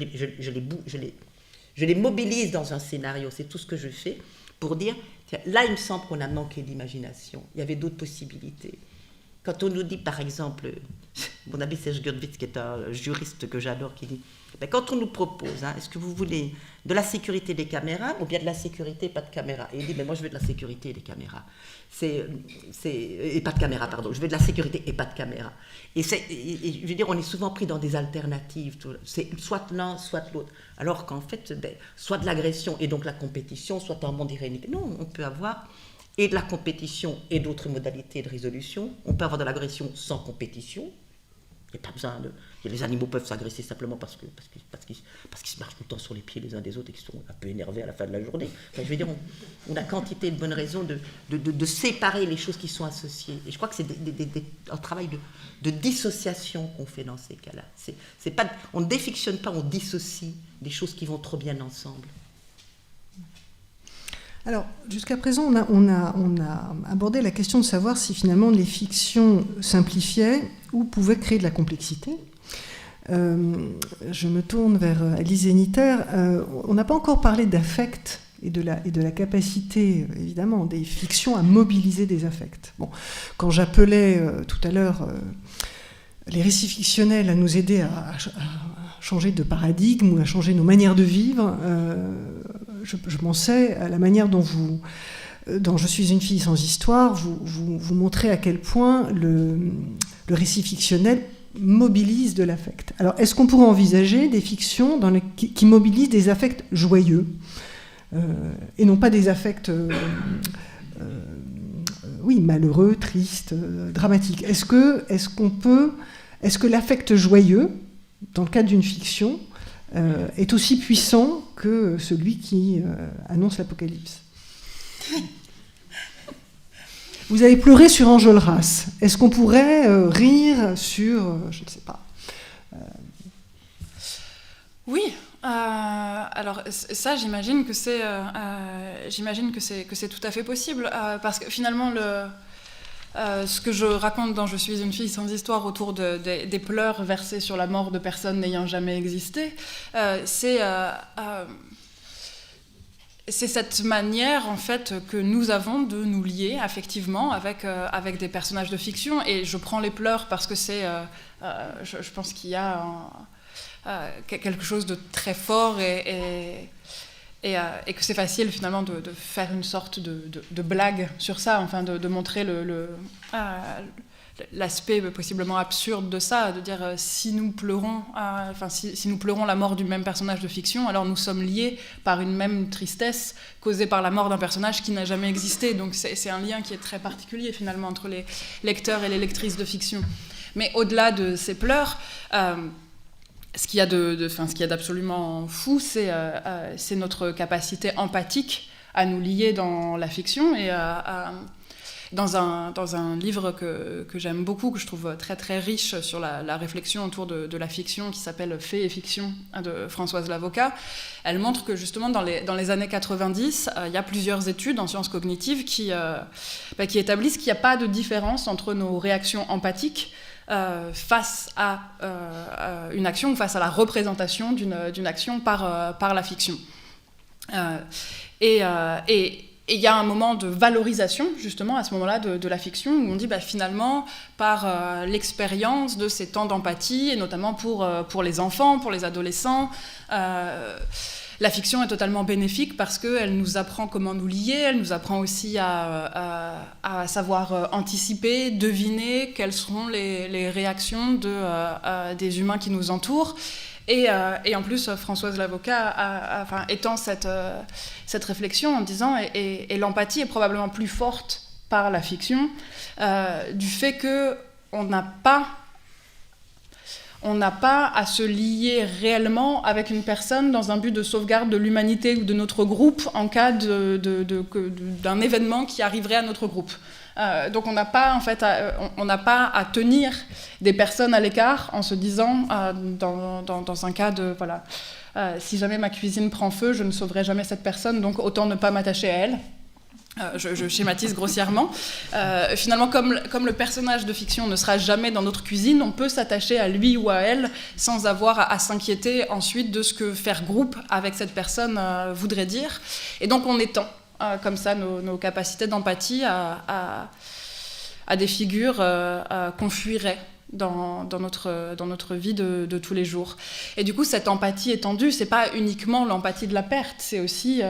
les mobilise dans un scénario, c'est tout ce que je fais, pour dire, tiens, là il me semble qu'on a manqué d'imagination, il y avait d'autres possibilités. Quand on nous dit, par exemple, mon ami Serge Gurdwitz, qui est un juriste que j'adore, qui dit, quand on nous propose, est-ce que vous voulez de la sécurité des caméras ou bien de la sécurité, pas de caméra? Et il dit, mais moi je veux de la sécurité et des caméras. Et pas de caméra, pardon. Je veux de la sécurité et pas de caméra. Et je veux dire, on est souvent pris dans des alternatives. C'est soit l'un, soit l'autre. Alors qu'en fait, soit de l'agression et donc la compétition, soit un monde irénique. Non, on peut avoir et de la compétition et d'autres modalités de résolution. On peut avoir de l'agression sans compétition. Il n'y a pas besoin de... Les animaux peuvent s'agresser simplement parce qu'ils se marchent tout le temps sur les pieds les uns des autres et qu'ils sont un peu énervés à la fin de la journée. Enfin, je veux dire, on a quantité de bonnes raisons de séparer les choses qui sont associées. Et je crois que c'est un travail de dissociation qu'on fait dans ces cas-là. C'est pas, on ne défictionne pas, on dissocie des choses qui vont trop bien ensemble. Alors, jusqu'à présent, on a abordé la question de savoir si finalement les fictions simplifiaient ou pouvaient créer de la complexité. Je me tourne vers Alice Zeniter. On n'a pas encore parlé d'affect et de la capacité, évidemment, des fictions à mobiliser des affects. Bon, quand j'appelais tout à l'heure les récits fictionnels à nous aider à changer de paradigme ou à changer nos manières de vivre, je pensais à la manière dont dans Je suis une fille sans histoire, vous montrez à quel point le récit fictionnel mobilise de l'affect. Alors, est-ce qu'on pourrait envisager des fictions qui mobilisent des affects joyeux et non pas des affects malheureux, tristes, dramatiques? Est-ce que l'affect joyeux, dans le cadre d'une fiction, est aussi puissant que celui qui annonce l'apocalypse? Vous avez pleuré sur Enjolras. Est-ce qu'on pourrait rire sur, je ne sais pas. Oui. Alors ça, j'imagine que c'est tout à fait possible, parce que finalement ce que je raconte dans Je suis une fille sans histoire autour des pleurs versés sur la mort de personnes n'ayant jamais existé, c'est cette manière en fait que nous avons de nous lier affectivement avec des personnages de fiction. Et je prends les pleurs parce que je pense qu'il y a quelque chose de très fort et que c'est facile finalement de faire une sorte de blague sur ça, enfin de montrer l'aspect possiblement absurde de ça, de dire si nous pleurons la mort du même personnage de fiction, alors nous sommes liés par une même tristesse causée par la mort d'un personnage qui n'a jamais existé. Donc c'est un lien qui est très particulier finalement entre les lecteurs et les lectrices de fiction. Mais au-delà de ces pleurs, ce qu'il y a d'absolument fou, c'est notre capacité empathique à nous lier dans la fiction et Dans un livre que j'aime beaucoup, que je trouve très très riche sur la réflexion autour de la fiction, qui s'appelle « Fait et fiction » de Françoise Lavocat, elle montre que justement dans les années 90, il y a plusieurs études en sciences cognitives qui établissent qu'il n'y a pas de différence entre nos réactions empathiques face à une action ou face à la représentation d'une action par la fiction. Et il y a un moment de valorisation, justement, à ce moment-là, de la fiction, où on dit, finalement, par l'expérience de ces temps d'empathie, et notamment pour les enfants, pour les adolescents, la fiction est totalement bénéfique parce qu'elle nous apprend comment nous lier, elle nous apprend aussi à savoir anticiper, deviner quelles seront les réactions des humains qui nous entourent. Et en plus, Françoise Lavocat étend cette réflexion en disant et l'empathie est probablement plus forte par la fiction du fait qu'on n'a pas à se lier réellement avec une personne dans un but de sauvegarde de l'humanité ou de notre groupe en cas d'un événement qui arriverait à notre groupe. Donc on n'a pas à tenir des personnes à l'écart en se disant dans un cas de si jamais ma cuisine prend feu, je ne sauverai jamais cette personne, donc autant ne pas m'attacher à elle. Je schématise grossièrement. Finalement, comme le personnage de fiction ne sera jamais dans notre cuisine, on peut s'attacher à lui ou à elle sans avoir à s'inquiéter ensuite de ce que faire groupe avec cette personne voudrait dire. Et donc on étend comme ça nos capacités d'empathie à des figures qu'on fuirait dans notre vie de tous les jours. Et du coup, cette empathie étendue, c'est pas uniquement l'empathie de la perte, c'est aussi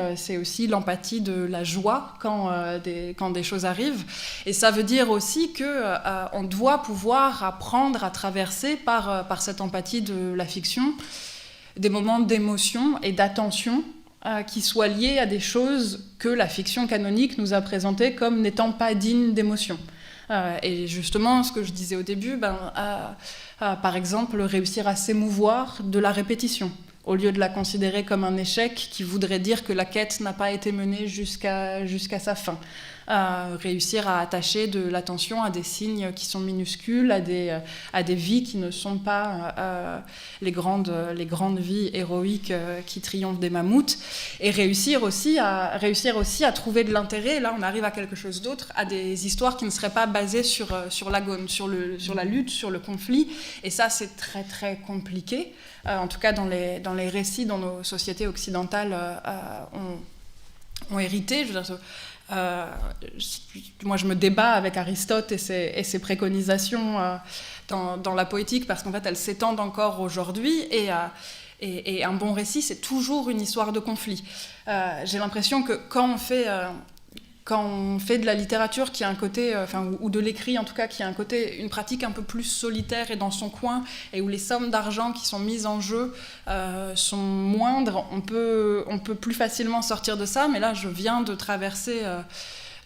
l'empathie de la joie quand des choses arrivent. Et ça veut dire aussi qu'on doit pouvoir apprendre à traverser par cette empathie de la fiction des moments d'émotion et d'attention qui soient liés à des choses que la fiction canonique nous a présentées comme n'étant pas dignes d'émotion. Et justement, ce que je disais au début, par exemple, réussir à s'émouvoir de la répétition, au lieu de la considérer comme un échec qui voudrait dire que la quête n'a pas été menée jusqu'à sa fin. Réussir à attacher de l'attention à des signes qui sont minuscules, à des vies qui ne sont pas les grandes vies héroïques qui triomphent des mammouths, et réussir aussi à trouver de l'intérêt, là on arrive à quelque chose d'autre, à des histoires qui ne seraient pas basées sur l'agone, sur la lutte, sur le conflit, et ça c'est très très compliqué, en tout cas dans les récits dont nos sociétés occidentales ont hérité. Je veux dire, moi je me débat avec Aristote et ses préconisations dans la poétique, parce qu'en fait elles s'étendent encore aujourd'hui, et un bon récit c'est toujours une histoire de conflit. J'ai l'impression que quand on fait de la littérature qui a un côté, ou de l'écrit en tout cas, qui a une pratique un peu plus solitaire et dans son coin, et où les sommes d'argent qui sont mises en jeu sont moindres, on peut plus facilement sortir de ça. Mais là, je viens de traverser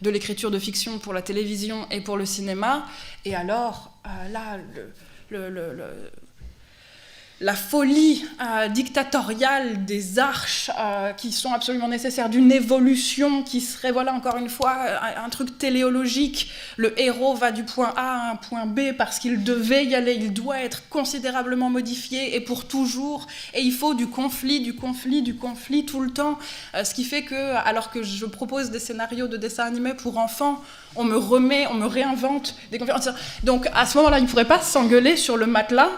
de l'écriture de fiction pour la télévision et pour le cinéma, et alors là, la folie dictatoriale des arches qui sont absolument nécessaires, d'une évolution qui serait, voilà, encore une fois, un truc téléologique. Le héros va du point A à un point B parce qu'il devait y aller, il doit être considérablement modifié et pour toujours, et il faut du conflit tout le temps. Ce qui fait que, alors que je propose des scénarios de dessins animés pour enfants, on me réinvente des conflits. Donc à ce moment-là, ils ne pourraient pas s'engueuler sur le matelas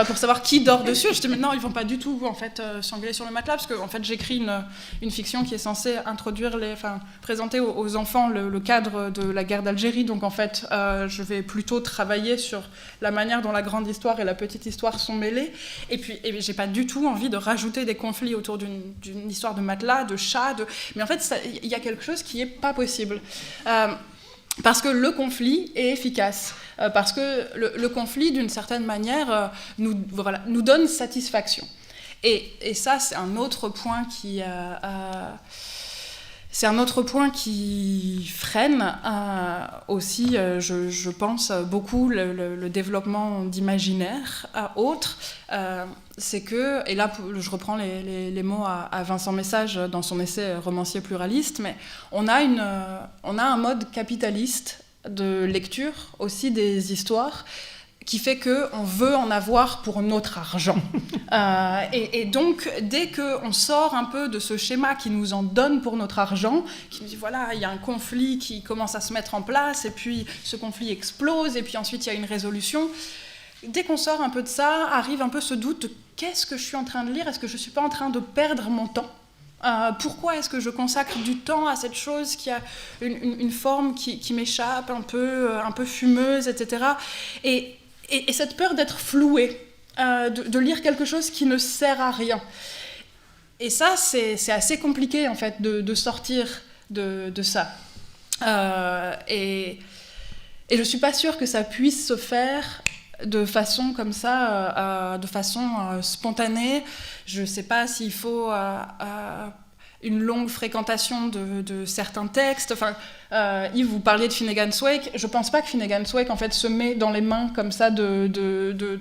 pour savoir qui dort dessus. Je dis mais non, ils ne vont pas du tout en fait s'engueuler sur le matelas, parce que en fait j'écris une fiction qui est censée présenter aux enfants le cadre de la guerre d'Algérie. Donc en fait, je vais plutôt travailler sur la manière dont la grande histoire et la petite histoire sont mêlées. Et puis j'ai pas du tout envie de rajouter des conflits autour d'une histoire de matelas, de chat, mais en fait il y a quelque chose qui est pas possible. Parce que le conflit est efficace, parce que le conflit, d'une certaine manière, nous donne satisfaction. Et ça, c'est un autre point qui freine aussi, je pense, beaucoup le développement d'imaginaire autre. C'est que, et là je reprends les mots à Vincent Message dans son essai Romancier pluraliste, mais on a un mode capitaliste de lecture aussi des histoires qui fait qu'on veut en avoir pour notre argent. Et donc, dès qu'on sort un peu de ce schéma qui nous en donne pour notre argent, qui nous dit, voilà, il y a un conflit qui commence à se mettre en place, et puis ce conflit explose, et puis ensuite il y a une résolution. Dès qu'on sort un peu de ça, arrive un peu ce doute de qu'est-ce que je suis en train de lire ? Est-ce que je ne suis pas en train de perdre mon temps ? Pourquoi est-ce que je consacre du temps à cette chose qui a une forme qui m'échappe, un peu fumeuse, etc. Et cette peur d'être floué, de lire quelque chose qui ne sert à rien. Et ça, c'est assez compliqué, en fait, de sortir de ça. Et je ne suis pas sûre que ça puisse se faire de façon comme ça, de façon spontanée. Je ne sais pas s'il faut une longue fréquentation de certains textes. Enfin, Yves, vous parliez de Finnegan's Wake. Je ne pense pas que Finnegan's Wake, en fait, se met dans les mains comme ça de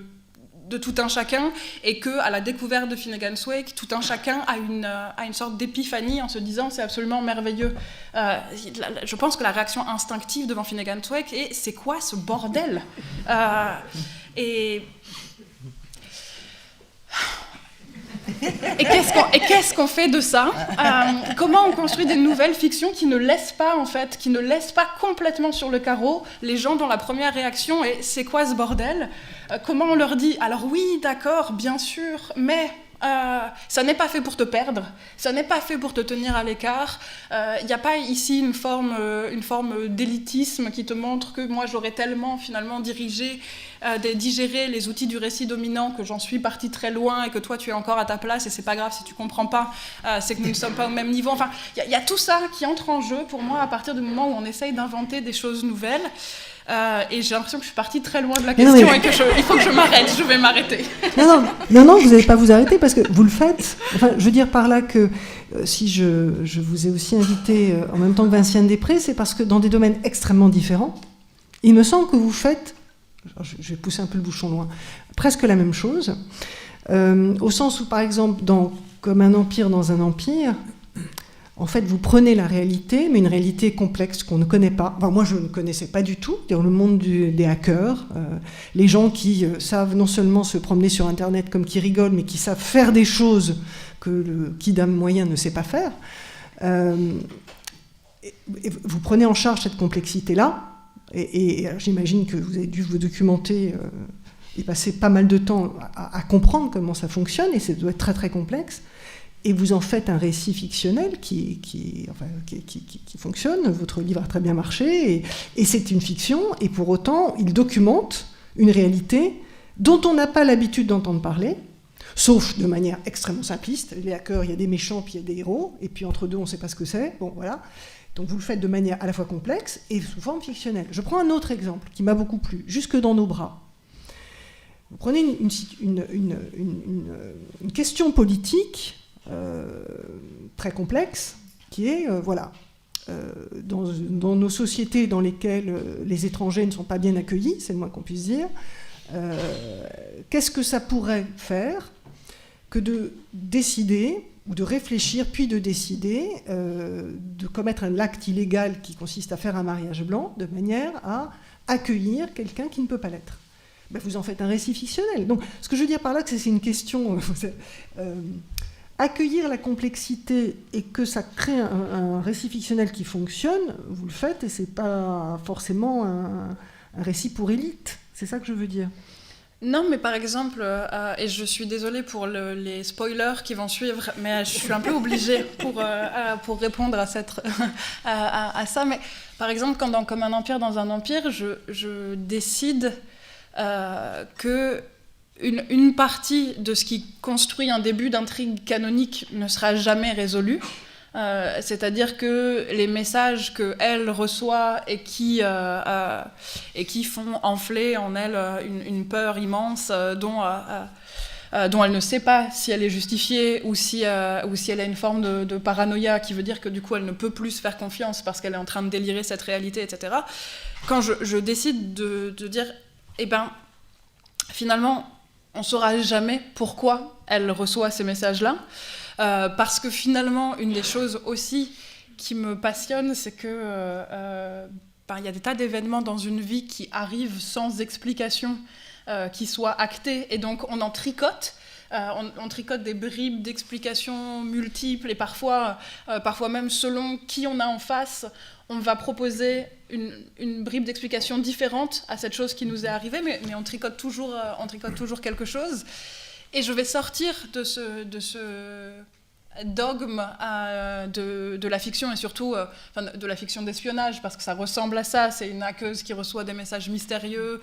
tout un chacun, et qu'à la découverte de Finnegan's Wake, tout un chacun a une sorte d'épiphanie en se disant c'est absolument merveilleux. Je pense que la réaction instinctive devant Finnegan's Wake est c'est quoi ce bordel ? Et qu'est-ce qu'on fait de ça ? Comment on construit des nouvelles fictions qui ne laissent pas complètement sur le carreau les gens dont la première réaction est « c'est quoi ce bordel ?» Comment on leur dit « alors oui, d'accord, bien sûr, mais ça n'est pas fait pour te perdre, ça n'est pas fait pour te tenir à l'écart, il n'y a pas ici une forme d'élitisme qui te montre que moi j'aurais tellement finalement digéré les outils du récit dominant que j'en suis partie très loin et que toi tu es encore à ta place et c'est pas grave si tu comprends pas, c'est que nous ne sommes pas au même niveau. Enfin, il y a tout ça qui entre en jeu pour moi à partir du moment où on essaye d'inventer des choses nouvelles. Et j'ai l'impression que je suis partie très loin de la question et il faut que je m'arrête, je vais m'arrêter. Non, vous n'allez pas vous arrêter parce que vous le faites. Enfin, je veux dire par là que si je vous ai aussi invité en même temps que Vinciane Després, c'est parce que dans des domaines extrêmement différents, il me semble que vous faites, je vais pousser un peu le bouchon loin, presque la même chose, au sens où, par exemple, comme un empire dans un empire, en fait, vous prenez la réalité, mais une réalité complexe qu'on ne connaît pas. Enfin, moi, je ne connaissais pas du tout. Dans le monde des hackers, les gens qui savent non seulement se promener sur Internet comme qui rigolent, mais qui savent faire des choses que le kidam moyen ne sait pas faire. Et vous prenez en charge cette complexité-là, et j'imagine que vous avez dû vous documenter et passer pas mal de temps à comprendre comment ça fonctionne, et ça doit être très très complexe. Et vous en faites un récit fictionnel qui fonctionne. Votre livre a très bien marché, et c'est une fiction, et pour autant, il documente une réalité dont on n'a pas l'habitude d'entendre parler, sauf de manière extrêmement simpliste. Les hackers, il y a des méchants, puis il y a des héros, et puis entre deux, on ne sait pas ce que c'est. Bon, voilà. Donc vous le faites de manière à la fois complexe et sous forme fictionnelle. Je prends un autre exemple qui m'a beaucoup plu, Jusque dans nos bras. Vous prenez une question politique très complexe, qui est, dans nos sociétés dans lesquelles les étrangers ne sont pas bien accueillis, c'est le moins qu'on puisse dire, qu'est-ce que ça pourrait faire que de décider, ou de réfléchir, puis de décider, de commettre un acte illégal qui consiste à faire un mariage blanc, de manière à accueillir quelqu'un qui ne peut pas l'être. Ben, vous en faites un récit fictionnel. Donc, ce que je veux dire par là, c'est une question... accueillir la complexité et que ça crée un récit fictionnel qui fonctionne, vous le faites, et c'est pas forcément un récit pour élite. C'est ça que je veux dire. Non, mais par exemple, et je suis désolée pour les spoilers qui vont suivre, mais je suis un peu obligée pour répondre à ça. Mais par exemple, quand dans Comme un empire dans un empire, je décide que une partie de ce qui construit un début d'intrigue canonique ne sera jamais résolue. C'est-à-dire que les messages qu'elle reçoit et qui font enfler en elle une peur immense dont elle ne sait pas si elle est justifiée ou si elle a une forme de paranoïa qui veut dire que du coup elle ne peut plus se faire confiance parce qu'elle est en train de délirer cette réalité, etc. Quand je décide de dire, eh ben, finalement, on ne saura jamais pourquoi elle reçoit ces messages-là. Parce que finalement, une des choses aussi qui me passionne, c'est que il y a des tas d'événements dans une vie qui arrivent sans explication, qui soient actés, et donc on en tricote. On tricote des bribes d'explications multiples, et parfois même selon qui on a en face, on va proposer une bribe d'explication différente à cette chose qui nous est arrivée, mais on tricote toujours quelque chose. Et je vais sortir de ce dogme de la fiction, et surtout de la fiction d'espionnage, parce que ça ressemble à ça. C'est une hackeuse qui reçoit des messages mystérieux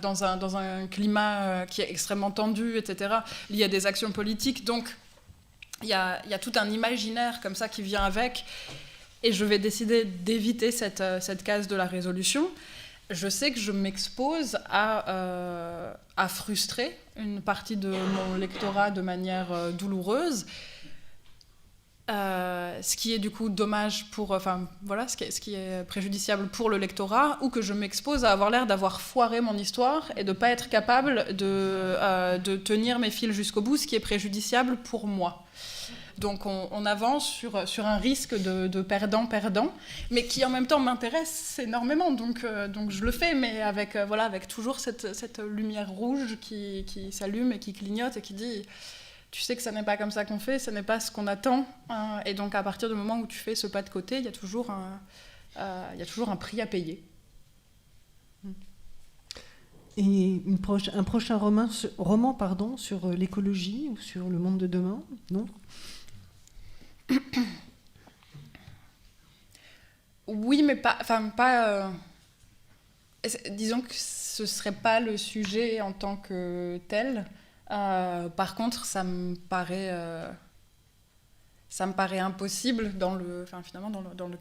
dans un climat qui est extrêmement tendu, etc., lié à des actions politiques. Donc il y a tout un imaginaire comme ça qui vient avec, et je vais décider d'éviter cette case de la résolution. Je sais que je m'expose à frustrer une partie de mon lectorat de manière douloureuse, ce qui est du coup dommage ce qui est préjudiciable pour le lectorat, ou que je m'expose à avoir l'air d'avoir foiré mon histoire et de ne pas être capable de tenir mes fils jusqu'au bout, ce qui est préjudiciable pour moi. Donc on avance sur un risque de perdant-perdant, mais qui en même temps m'intéresse énormément, donc je le fais, mais avec toujours cette lumière rouge qui s'allume et qui clignote et qui dit... Tu sais que ça n'est pas comme ça qu'on fait, ce n'est pas ce qu'on attend. Et donc, à partir du moment où tu fais ce pas de côté, il y a toujours un prix à payer. Et un prochain roman sur l'écologie ou sur le monde de demain, non ? Oui, mais pas. Disons que ce ne serait pas le sujet en tant que tel. Par contre, ça me paraît impossible dans le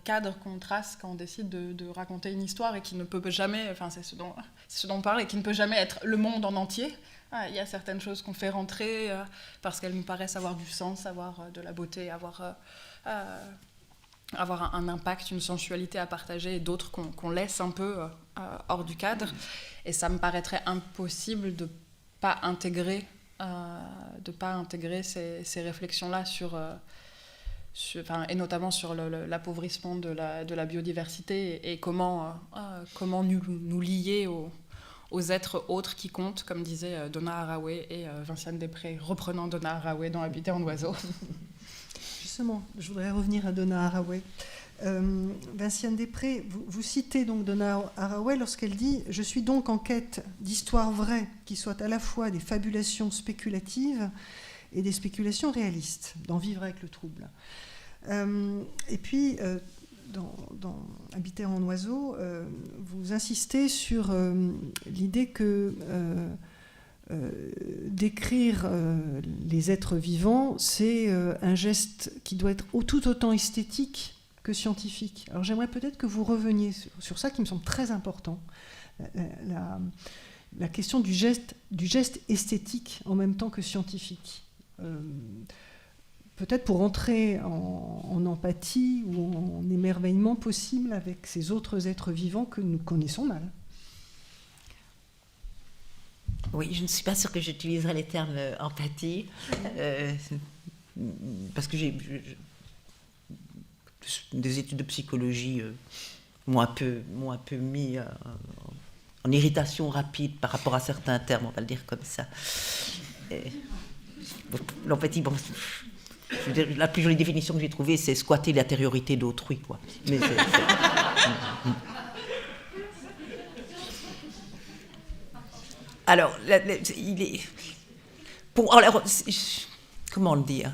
cadre qu'on trace quand on décide de raconter une histoire, et qui ne peut jamais, c'est ce dont on parle, et qui ne peut jamais être le monde en entier. Il y a certaines choses qu'on fait rentrer parce qu'elles nous paraissent avoir du sens, avoir de la beauté, avoir un impact, une sensualité à partager, et d'autres qu'on laisse un peu hors du cadre. Et ça me paraîtrait impossible de pas intégrer ces réflexions-là et notamment sur l'appauvrissement de la biodiversité, et comment nous lier aux êtres autres qui comptent, comme disait Donna Haraway et Vinciane Després, reprenant Donna Haraway dans Habiter en oiseau. Justement, je voudrais revenir à Donna Haraway. Vinciane Després, vous citez donc Donna Haraway lorsqu'elle dit « Je suis donc en quête d'histoires vraies qui soient à la fois des fabulations spéculatives et des spéculations réalistes, d'en vivre avec le trouble ». Et puis, dans Habiter en oiseau, vous insistez sur l'idée que d'écrire les êtres vivants, c'est un geste qui doit être tout autant esthétique que scientifique. Alors j'aimerais peut-être que vous reveniez sur ça, qui me semble très important, la question du geste esthétique en même temps que scientifique. Peut-être pour entrer en empathie ou en émerveillement possible avec ces autres êtres vivants que nous connaissons mal. Oui, je ne suis pas sûre que j'utiliserai les termes empathie, parce que j'ai des études de psychologie m'ont un peu mis en irritation rapide par rapport à certains termes, on va le dire comme ça. L'empathie, je veux dire, la plus jolie définition que j'ai trouvée, c'est squatter l'intériorité d'autrui, quoi. Mais alors, comment le dire ?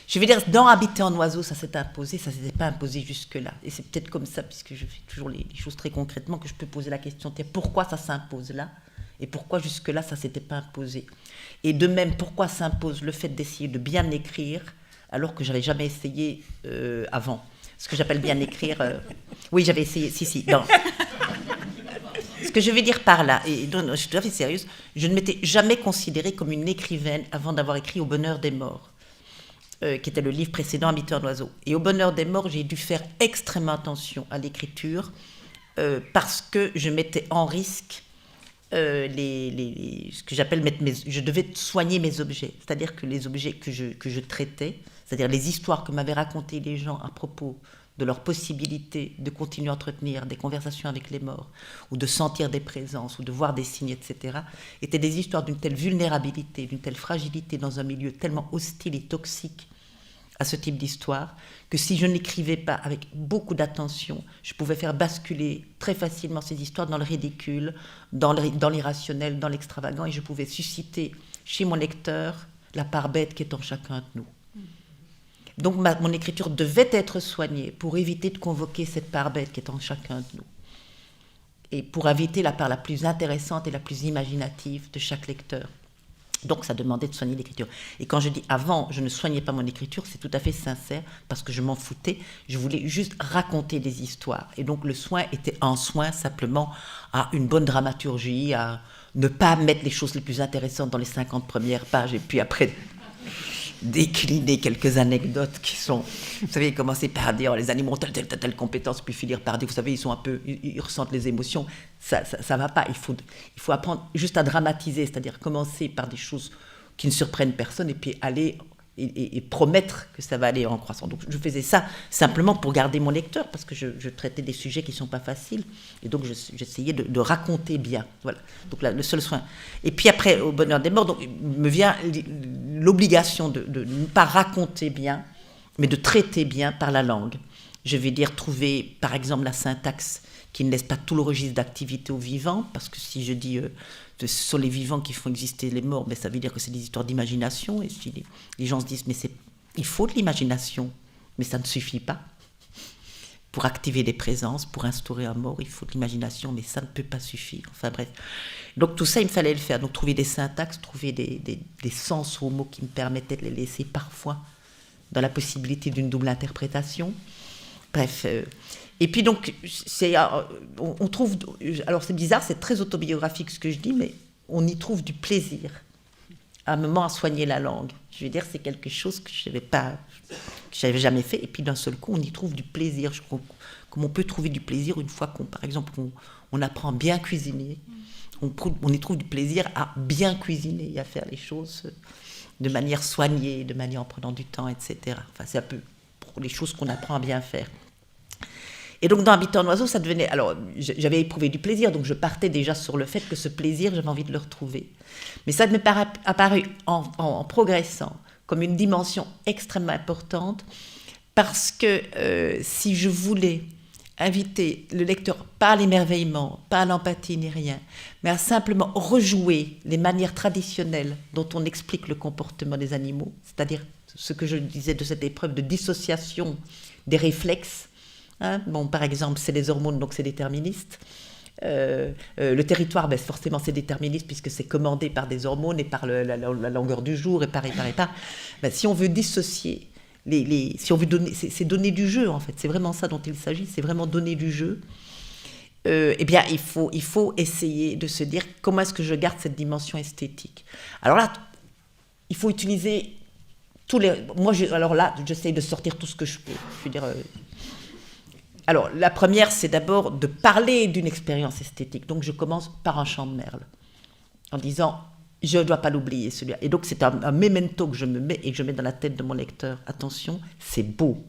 Je veux dire, dans Habiter en oiseau, ça s'est imposé, ça ne s'était pas imposé jusque-là. Et c'est peut-être comme ça, puisque je fais toujours les choses très concrètement, que je peux poser la question, pourquoi ça s'impose là ? Et pourquoi jusque-là, ça ne s'était pas imposé ? Et de même, pourquoi s'impose le fait d'essayer de bien écrire, alors que je n'avais jamais essayé avant ? Ce que j'appelle bien écrire... Oui, j'avais essayé, non. Ce que je vais dire par là, et non, je suis tout à fait sérieuse, je ne m'étais jamais considérée comme une écrivaine avant d'avoir écrit Au bonheur des morts, qui était le livre précédent, Habiter en oiseau. Et Au bonheur des morts, j'ai dû faire extrêmement attention à l'écriture, parce que je mettais en risque ce que j'appelle je devais soigner mes objets, c'est-à-dire que les objets que je traitais, c'est-à-dire les histoires que m'avaient racontées les gens à propos de leur possibilité de continuer à entretenir des conversations avec les morts, ou de sentir des présences, ou de voir des signes, etc., étaient des histoires d'une telle vulnérabilité, d'une telle fragilité dans un milieu tellement hostile et toxique à ce type d'histoire, que si je n'écrivais pas avec beaucoup d'attention, je pouvais faire basculer très facilement ces histoires dans le ridicule, dans l'irrationnel, dans l'extravagant, et je pouvais susciter chez mon lecteur la part bête qui est en chacun de nous. Donc mon écriture devait être soignée pour éviter de convoquer cette part bête qui est en chacun de nous, et pour éviter la part la plus intéressante et la plus imaginative de chaque lecteur. Donc ça demandait de soigner l'écriture. Et quand je dis avant, je ne soignais pas mon écriture, c'est tout à fait sincère, parce que je m'en foutais, je voulais juste raconter des histoires. Et donc le soin était un soin simplement à une bonne dramaturgie, à ne pas mettre les choses les plus intéressantes dans les 50 premières pages, et puis après décliner quelques anecdotes qui sont, vous savez, commencer par dire les animaux ont telle compétence, puis finir par dire, vous savez, ils sont un peu, ils ressentent les émotions. Ça va pas. Il faut apprendre juste à dramatiser, c'est-à-dire commencer par des choses qui ne surprennent personne, et puis aller et promettre que ça va aller en croissant. Donc je faisais ça simplement pour garder mon lecteur, parce que je traitais des sujets qui ne sont pas faciles, et donc j'essayais de raconter bien. Voilà. Donc là, le seul soin. Et puis après, au bonheur des morts, donc, me vient l'obligation de ne pas raconter bien, mais de traiter bien par la langue. Je vais dire trouver, par exemple, la syntaxe qui ne laisse pas tout le registre d'activité aux vivants, parce que si je dis ce sont les vivants qui font exister les morts, ben, ça veut dire que c'est des histoires d'imagination, et si les gens se disent mais il faut de l'imagination, mais ça ne suffit pas. Pour activer des présences, pour instaurer un mort, il faut de l'imagination, mais ça ne peut pas suffire. Enfin bref. Donc tout ça, il me fallait le faire. Donc trouver des syntaxes, trouver des sens aux mots qui me permettaient de les laisser parfois dans la possibilité d'une double interprétation. Bref. Et puis donc, on trouve... Alors c'est bizarre, c'est très autobiographique ce que je dis, mais on y trouve du plaisir à un moment à soigner la langue. Je veux dire, c'est quelque chose que je n'avais jamais fait, et puis d'un seul coup, on y trouve du plaisir. Comme on peut trouver du plaisir une fois par exemple, on apprend à bien cuisiner, on y trouve du plaisir à bien cuisiner et à faire les choses de manière soignée, de manière en prenant du temps, etc. Enfin, c'est un peu pour les choses qu'on apprend à bien faire. Et donc, dans Habitant un oiseau, ça devenait... Alors, j'avais éprouvé du plaisir, donc je partais déjà sur le fait que ce plaisir, j'avais envie de le retrouver. Mais ça m'est apparu en progressant comme une dimension extrêmement importante, parce que si je voulais inviter le lecteur, pas à l'émerveillement, pas à l'empathie ni rien, mais à simplement rejouer les manières traditionnelles dont on explique le comportement des animaux, c'est-à-dire ce que je disais de cette épreuve de dissociation des réflexes. Bon, par exemple, c'est les hormones, donc c'est déterministe. Le territoire, ben, forcément, c'est déterministe puisque c'est commandé par des hormones et par la longueur du jour et par. Ben, si on veut dissocier, si on veut donner, c'est donner du jeu en fait. C'est vraiment ça dont il s'agit. C'est vraiment donner du jeu. Eh bien, il faut essayer de se dire comment est-ce que je garde cette dimension esthétique. Alors là, il faut utiliser tous les. Moi, alors là, j'essaye de sortir tout ce que je peux. Je veux dire. Alors, la première, c'est d'abord de parler d'une expérience esthétique. Donc, je commence par un chant de merle, en disant, je ne dois pas l'oublier, celui-là. Et donc, c'est un memento que je me mets et que je mets dans la tête de mon lecteur. Attention, c'est beau.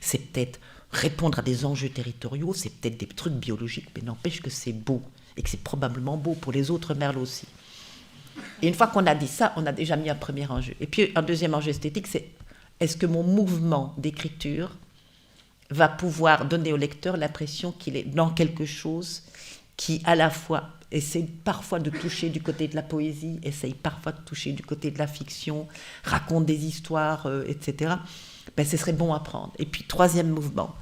C'est peut-être répondre à des enjeux territoriaux, c'est peut-être des trucs biologiques, mais n'empêche que c'est beau. Et que c'est probablement beau pour les autres merles aussi. Et une fois qu'on a dit ça, on a déjà mis un premier enjeu. Et puis, un deuxième enjeu esthétique, c'est est-ce que mon mouvement d'écriture va pouvoir donner au lecteur l'impression qu'il est dans quelque chose qui, à la fois, essaie parfois de toucher du côté de la poésie, essaye parfois de toucher du côté de la fiction, raconte des histoires, etc. Ben, ce serait bon à prendre. Et puis, troisième mouvement,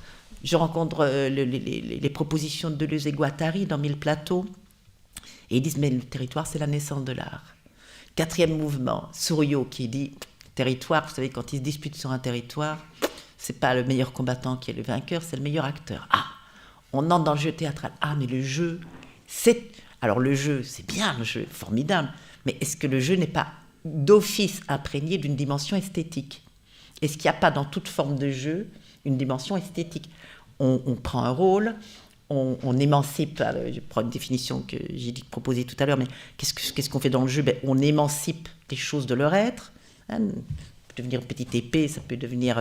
je rencontre les propositions de Deleuze et Guattari dans 1000 plateaux, et ils disent, mais le territoire, c'est la naissance de l'art. Quatrième mouvement, Souriau qui dit, territoire, vous savez, quand ils se disputent sur un territoire, c'est pas le meilleur combattant qui est le vainqueur, c'est le meilleur acteur. Ah, on entre dans le jeu théâtral. Ah, mais le jeu, c'est... Alors le jeu, c'est bien, le jeu est formidable, mais est-ce que le jeu n'est pas d'office imprégné d'une dimension esthétique ? Est-ce qu'il n'y a pas dans toute forme de jeu une dimension esthétique ? On prend un rôle, on émancipe, je prends une définition que j'ai proposée tout à l'heure, mais qu'est-ce qu'on fait dans le jeu ? On émancipe les choses de leur être, peut devenir une petite épée, ça peut devenir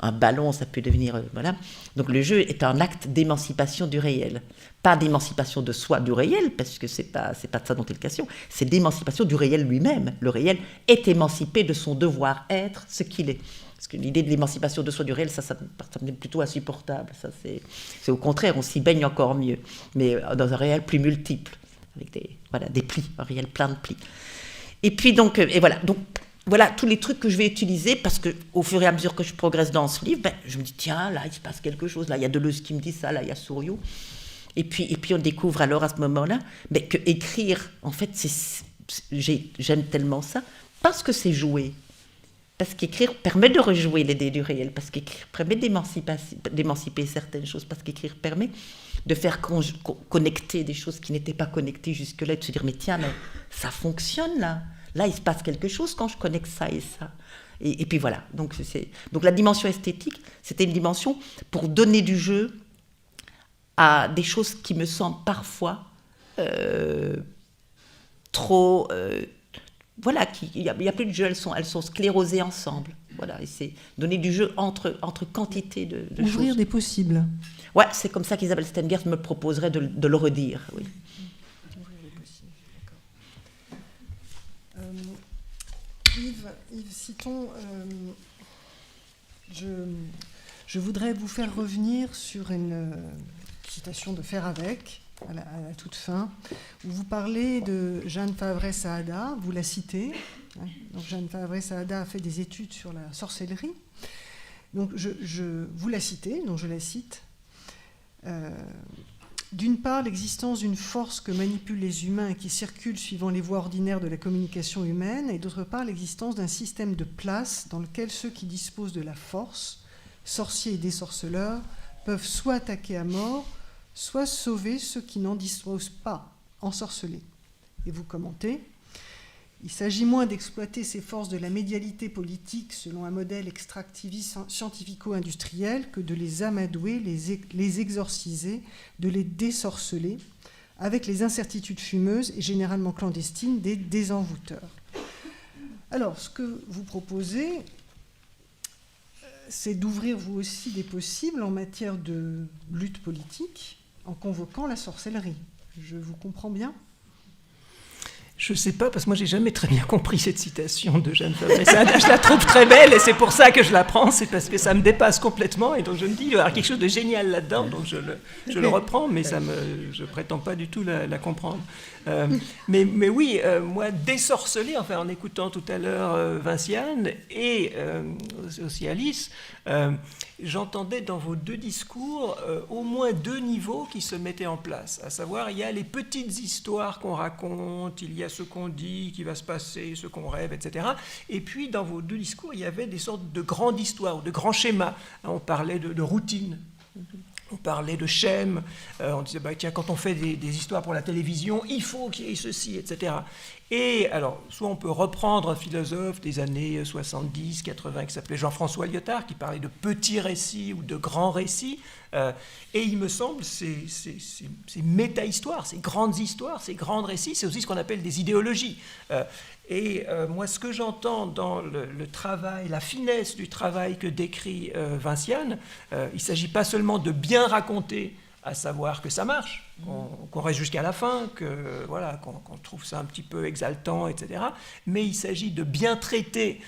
un ballon, ça peut devenir... voilà. Donc le jeu est un acte d'émancipation du réel. Pas d'émancipation de soi du réel, parce que c'est pas de ça dont il est question, c'est d'émancipation du réel lui-même. Le réel est émancipé de son devoir être ce qu'il est. Parce que l'idée de l'émancipation de soi du réel, ça me est plutôt insupportable. Ça, c'est au contraire, on s'y baigne encore mieux. Mais dans un réel plus multiple, avec des plis, un réel plein de plis. Et puis donc, voilà tous les trucs que je vais utiliser, parce qu'au fur et à mesure que je progresse dans ce livre, je me dis, tiens, là, il se passe quelque chose. Là, il y a Deleuze qui me dit ça, là, il y a Souriau. Et puis on découvre alors à ce moment-là que écrire, en fait, j'aime tellement ça, parce que c'est jouer. Parce qu'écrire permet de rejouer l'idée du réel, parce qu'écrire permet d'émanciper certaines choses, parce qu'écrire permet de faire connecter des choses qui n'étaient pas connectées jusque-là, et de se dire, mais tiens, mais ça fonctionne là. Là, il se passe quelque chose quand je connecte ça et ça. Et puis voilà. Donc la dimension esthétique, c'était une dimension pour donner du jeu à des choses qui me semblent parfois trop... voilà, il n'y a plus de jeu, elles sont sclérosées ensemble. Voilà, et c'est donner du jeu entre quantité de choses. Ouvrir des possibles. Ouais, c'est comme ça qu'Isabelle Stengers me proposerait de le redire. Oui. Ouvrir des possibles, d'accord. Yves Citon, je voudrais vous faire revenir sur une citation de Faire avec, à la toute fin, où vous parlez de Jeanne Favret-Saada, vous la citez. Donc Jeanne Favret-Saada a fait des études sur la sorcellerie. Donc vous la citez, donc je la cite. D'une part, l'existence d'une force que manipulent les humains et qui circule suivant les voies ordinaires de la communication humaine, et d'autre part, l'existence d'un système de place dans lequel ceux qui disposent de la force, sorciers et désorceleurs, peuvent soit attaquer à mort, soit sauver ceux qui n'en disposent pas, ensorcelés. Et vous commentez, il s'agit moins d'exploiter ces forces de la médialité politique selon un modèle extractiviste scientifico-industriel que de les amadouer, les exorciser, de les désorceler, avec les incertitudes fumeuses et généralement clandestines des désenvoûteurs. Alors, ce que vous proposez, c'est d'ouvrir vous aussi des possibles en matière de lutte politique, en convoquant la sorcellerie. Je vous comprends bien ? Je ne sais pas, parce que moi, j'ai jamais très bien compris cette citation de Jeanne Favret-Saada. Je la trouve très belle, et c'est pour ça que je la prends, c'est parce que ça me dépasse complètement, et donc je me dis, il y a quelque chose de génial là-dedans, donc je le reprends, mais je prétends pas du tout la comprendre. Mais oui, moi, désorcelé, enfin, en écoutant tout à l'heure Vinciane et aussi Alice, j'entendais dans vos deux discours au moins deux niveaux qui se mettaient en place. À savoir, il y a les petites histoires qu'on raconte, il y a ce qu'on dit qui va se passer, ce qu'on rêve, etc. Et puis, dans vos deux discours, il y avait des sortes de grandes histoires, de grands schémas. On parlait de routine. On parlait de schème, on disait, tiens, quand on fait des histoires pour la télévision, il faut qu'il y ait ceci, etc. Et alors, soit on peut reprendre un philosophe des années 70, 80, qui s'appelait Jean-François Lyotard, qui parlait de petits récits ou de grands récits, et il me semble, ces méta-histoires, ces grandes histoires, ces grands récits, c'est aussi ce qu'on appelle des idéologies. Et moi, ce que j'entends dans le travail, la finesse du travail que décrit Vinciane, il ne s'agit pas seulement de bien raconter, à savoir que ça marche, qu'on reste jusqu'à la fin, qu'on trouve ça un petit peu exaltant, etc. Mais il s'agit de bien traiter,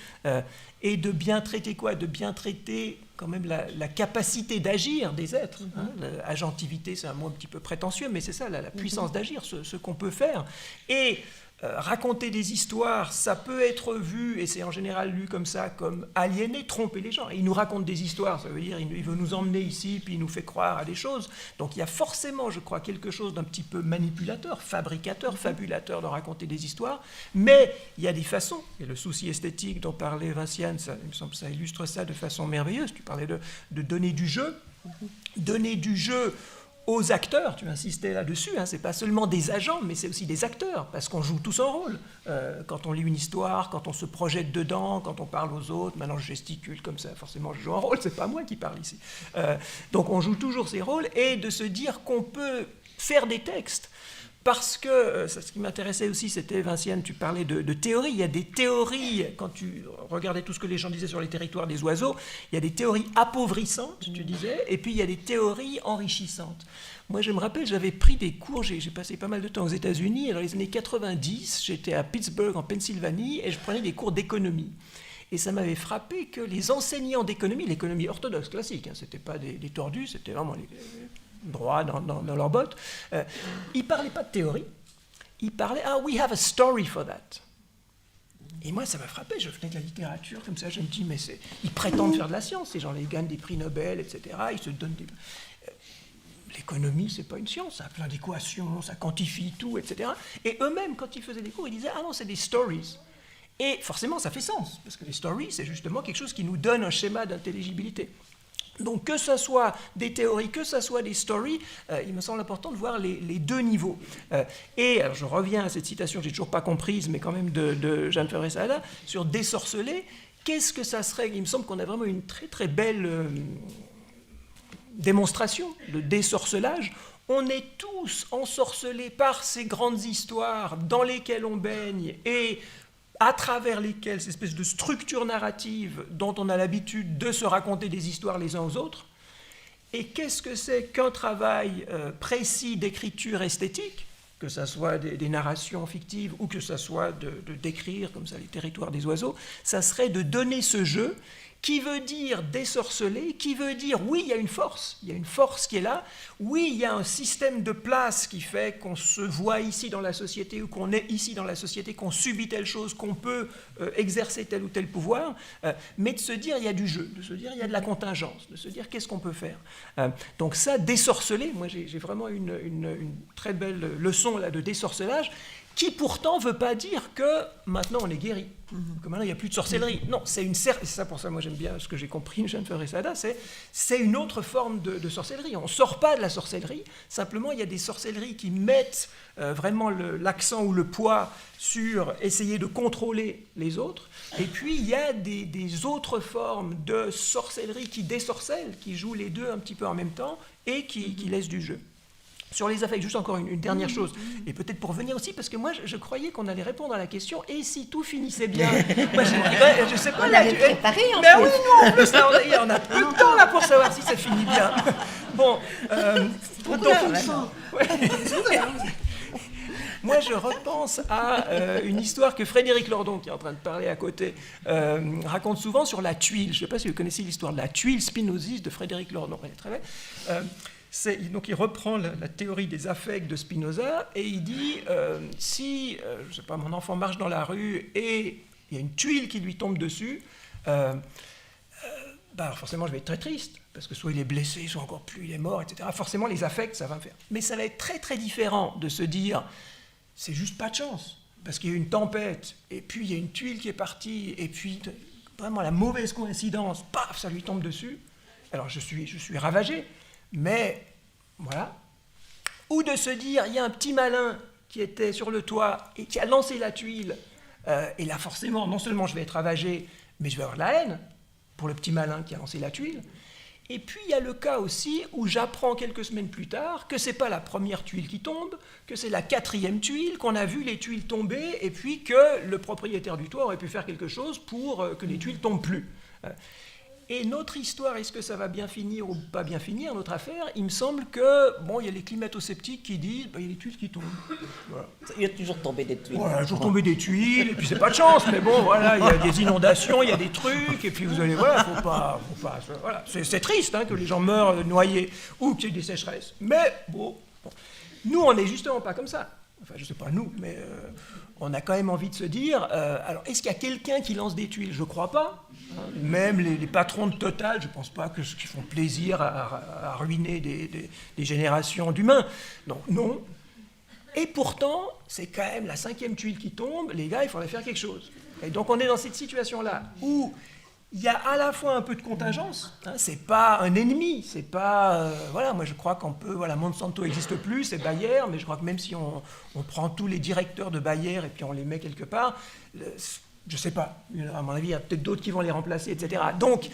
et de bien traiter quoi ? De bien traiter quand même la capacité d'agir des êtres. Agentivité, c'est un mot un petit peu prétentieux, mais c'est ça, la puissance d'agir, ce qu'on peut faire. Et raconter des histoires, ça peut être vu, et c'est en général lu comme ça, comme aliéner, tromper les gens. Et il nous raconte des histoires, ça veut dire il veut nous emmener ici, puis il nous fait croire à des choses. Donc il y a forcément, je crois, quelque chose d'un petit peu manipulateur, fabricateur, fabulateur de raconter des histoires, mais il y a des façons. Et le souci esthétique dont parlait Vinciane, il me semble que ça illustre ça de façon merveilleuse. Tu parlais de donner du jeu, aux acteurs, tu insistais là-dessus, c'est pas seulement des agents, mais c'est aussi des acteurs, parce qu'on joue tous un rôle. Quand on lit une histoire, quand on se projette dedans, quand on parle aux autres, maintenant je gesticule comme ça, forcément je joue un rôle, c'est pas moi qui parle ici. Donc on joue toujours ces rôles, et de se dire qu'on peut faire des textes parce que ce qui m'intéressait aussi, c'était, Vinciane, tu parlais de théories. Il y a des théories, quand tu regardais tout ce que les gens disaient sur les territoires des oiseaux, il y a des théories appauvrissantes, tu disais, et puis il y a des théories enrichissantes. Moi, je me rappelle, j'avais pris des cours, j'ai passé pas mal de temps aux États-Unis, et dans les années 90, j'étais à Pittsburgh, en Pennsylvanie, et je prenais des cours d'économie. Et ça m'avait frappé que les enseignants d'économie, l'économie orthodoxe classique, c'était pas des tordus, c'était vraiment les droits dans leurs bottes, ils ne parlaient pas de théorie, ils parlaient « Ah, we have a story for that ». Et moi, ça m'a frappé, je venais de la littérature, comme ça, je me dis, mais ils prétendent faire de la science, ces gens-là, ils gagnent des prix Nobel, etc., ils se donnent des... L'économie, c'est pas une science, ça a plein d'équations, ça quantifie tout, etc. Et eux-mêmes, quand ils faisaient des cours, ils disaient « Ah non, c'est des stories ». Et forcément, ça fait sens, parce que les stories, c'est justement quelque chose qui nous donne un schéma d'intelligibilité. Donc que ce soit des théories, que ce soit des stories, il me semble important de voir les deux niveaux. Et alors je reviens à cette citation que j'ai toujours pas comprise, mais quand même de Jeanne Ferré-Saada, sur désorceler. Qu'est-ce que ça serait? Il me semble qu'on a vraiment une très très belle démonstration de désorcelage. On est tous ensorcelés par ces grandes histoires dans lesquelles on baigne et à travers lesquelles, ces espèces de structures narratives dont on a l'habitude de se raconter des histoires les uns aux autres. Et qu'est-ce que c'est qu'un travail précis d'écriture esthétique, que ce soit des narrations fictives ou que ce soit de décrire comme ça les territoires des oiseaux, ça serait de donner ce jeu qui veut dire désorceler, qui veut dire oui, il y a une force qui est là, oui, il y a un système de place qui fait qu'on se voit ici dans la société ou qu'on est ici dans la société, qu'on subit telle chose, qu'on peut exercer tel ou tel pouvoir, mais de se dire il y a du jeu, de se dire il y a de la contingence, de se dire qu'est-ce qu'on peut faire. Donc ça, désorceler, moi j'ai vraiment une très belle leçon là, de désorcelage, qui pourtant ne veut pas dire que maintenant on est guéri, que maintenant il n'y a plus de sorcellerie. Non, c'est ça pour ça moi j'aime bien ce que j'ai compris de Jeanne Ferré-Saada, c'est une autre forme de sorcellerie. On ne sort pas de la sorcellerie, simplement il y a des sorcelleries qui mettent vraiment l'accent ou le poids sur essayer de contrôler les autres, et puis il y a des autres formes de sorcellerie qui désorcellent, qui jouent les deux un petit peu en même temps et qui laissent du jeu. Sur les affects, juste encore une dernière chose, et peut-être pour venir aussi, parce que moi je croyais qu'on allait répondre à la question « Et si tout finissait bien ?» Moi je sais pas, on l'avait préparé en mais plus. oui, nous en plus, là, on a peu de temps là pour savoir si ça finit bien. Bon, moi je repense à une histoire que Frédéric Lordon, qui est en train de parler à côté, raconte souvent sur la tuile. Je ne sais pas si vous connaissez l'histoire de la tuile spinoziste de Frédéric Lordon, elle est très belle. Donc il reprend la théorie des affects de Spinoza et il dit si je sais pas, mon enfant marche dans la rue et il y a une tuile qui lui tombe dessus, alors forcément je vais être très triste parce que soit il est blessé, soit encore plus il est mort, etc. Forcément les affects ça va me faire. Mais ça va être très très différent de se dire c'est juste pas de chance parce qu'il y a eu une tempête et puis il y a une tuile qui est partie et puis vraiment la mauvaise coïncidence, paf, ça lui tombe dessus. Alors je suis ravagé. Mais, voilà. Ou de se dire, il y a un petit malin qui était sur le toit et qui a lancé la tuile. Et là, forcément, non seulement je vais être ravagé, mais je vais avoir de la haine pour le petit malin qui a lancé la tuile. Et puis, il y a le cas aussi où j'apprends quelques semaines plus tard que ce n'est pas la première tuile qui tombe, que c'est la 4e tuile, qu'on a vu les tuiles tomber, et puis que le propriétaire du toit aurait pu faire quelque chose pour que les tuiles ne tombent plus. Et notre histoire, est-ce que ça va bien finir ou pas bien finir, notre affaire, il me semble que, bon, il y a les climato-sceptiques qui disent, il y a des tuiles qui tombent. Voilà. Il y a toujours tombé des tuiles. Voilà, toujours tombé des tuiles, et puis c'est pas de chance, mais bon, voilà, il y a des inondations, il y a des trucs, et puis vous allez, voilà, faut pas voilà. C'est triste que les gens meurent noyés, ou qu'il y ait des sécheresses. Mais, bon, nous, on n'est justement pas comme ça. Enfin, je sais pas nous, mais on a quand même envie de se dire, alors, est-ce qu'il y a quelqu'un qui lance des tuiles? Je crois pas. Même les patrons de Total, je ne pense pas qu'ils font plaisir à ruiner des générations d'humains. Donc non. Et pourtant, c'est quand même la 5e tuile qui tombe, les gars, il faudrait faire quelque chose. Et donc on est dans cette situation-là où il y a à la fois un peu de contingence, c'est pas un ennemi, c'est pas... voilà, moi je crois qu'on peut... Voilà, Monsanto n'existe plus, c'est Bayer, mais je crois que même si on prend tous les directeurs de Bayer et puis on les met quelque part... je ne sais pas, à mon avis, il y a peut-être d'autres qui vont les remplacer, etc. Donc,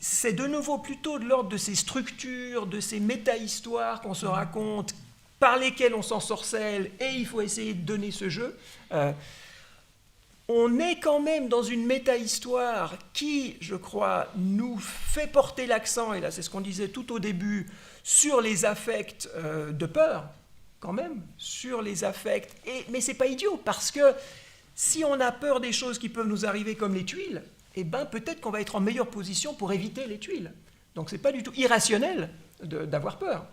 c'est de nouveau plutôt de l'ordre de ces structures, de ces méta-histoires qu'on se raconte par lesquels on s'ensorcelle, et il faut essayer de donner ce jeu. On est quand même dans une méta-histoire qui, je crois, nous fait porter l'accent, et là c'est ce qu'on disait tout au début, sur les affects de peur, quand même, sur les affects. Mais c'est pas idiot, parce que si on a peur des choses qui peuvent nous arriver comme les tuiles, eh ben peut-être qu'on va être en meilleure position pour éviter les tuiles. Donc c'est pas du tout irrationnel d'avoir peur.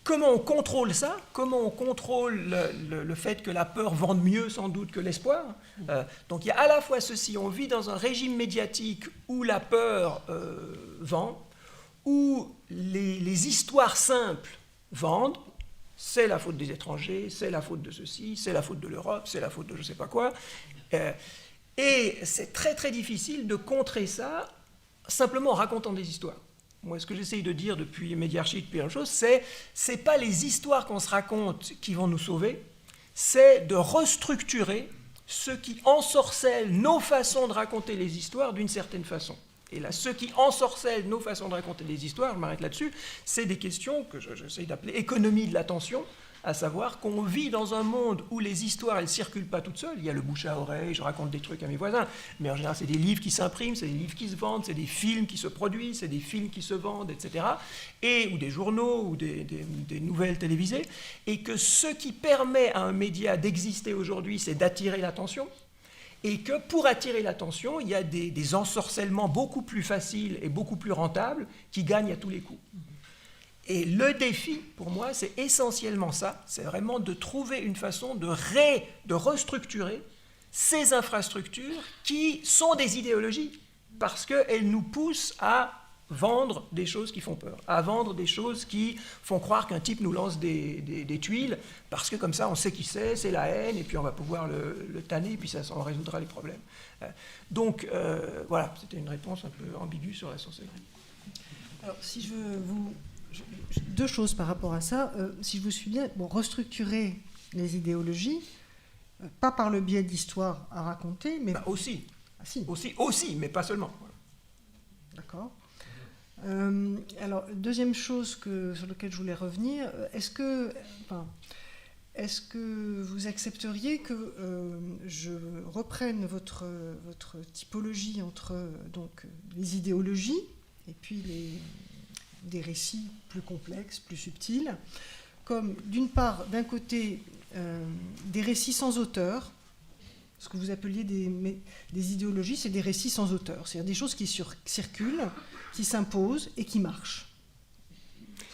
Comment on contrôle ça? Comment on contrôle le fait que la peur vende mieux sans doute que l'espoir? Donc il y a à la fois ceci, on vit dans un régime médiatique où la peur vend, où les histoires simples vendent, c'est la faute des étrangers, c'est la faute de ceci, c'est la faute de l'Europe, c'est la faute de je ne sais pas quoi. Et c'est très très difficile de contrer ça simplement en racontant des histoires. Moi, ce que j'essaye de dire depuis Mediarchik, depuis la chose, c'est pas les histoires qu'on se raconte qui vont nous sauver, c'est de restructurer ce qui ensorcelle nos façons de raconter les histoires d'une certaine façon. Et là, ce qui ensorcelle nos façons de raconter des histoires, je m'arrête là-dessus, c'est des questions que j'essaye d'appeler économie de l'attention, à savoir qu'on vit dans un monde où les histoires, elles ne circulent pas toutes seules. Il y a le bouche à oreille, je raconte des trucs à mes voisins, mais en général, c'est des livres qui s'impriment, c'est des livres qui se vendent, c'est des films qui se produisent, c'est des films qui se vendent, etc. Ou des journaux, ou des nouvelles télévisées. Et que ce qui permet à un média d'exister aujourd'hui, c'est d'attirer l'attention. Et que pour attirer l'attention, il y a des ensorcellements beaucoup plus faciles et beaucoup plus rentables qui gagnent à tous les coups. Et le défi, pour moi, c'est essentiellement ça, c'est vraiment de trouver une façon de restructurer ces infrastructures qui sont des idéologies, parce qu'elles nous poussent à vendre des choses qui font peur, à vendre des choses qui font croire qu'un type nous lance des tuiles, parce que comme ça, on sait qui c'est la haine, et puis on va pouvoir le tanner, et puis ça en résoudra les problèmes. Donc, voilà, c'était une réponse un peu ambiguë sur la sorcellerie. Alors, si je veux vous... Deux choses par rapport à ça. Si je vous suis bien, restructurer les idéologies, pas par le biais d'histoires à raconter, mais... Aussi. Ah, si. Aussi, mais pas seulement. Voilà. D'accord. Alors, deuxième chose sur laquelle je voulais revenir, est-ce que vous accepteriez que je reprenne votre typologie entre donc, les idéologies et puis des récits plus complexes, plus subtils, comme d'une part, d'un côté, des récits sans auteur, ce que vous appeliez des idéologies, c'est des récits sans auteur, c'est-à-dire des choses qui circulent, qui s'imposent et qui marchent.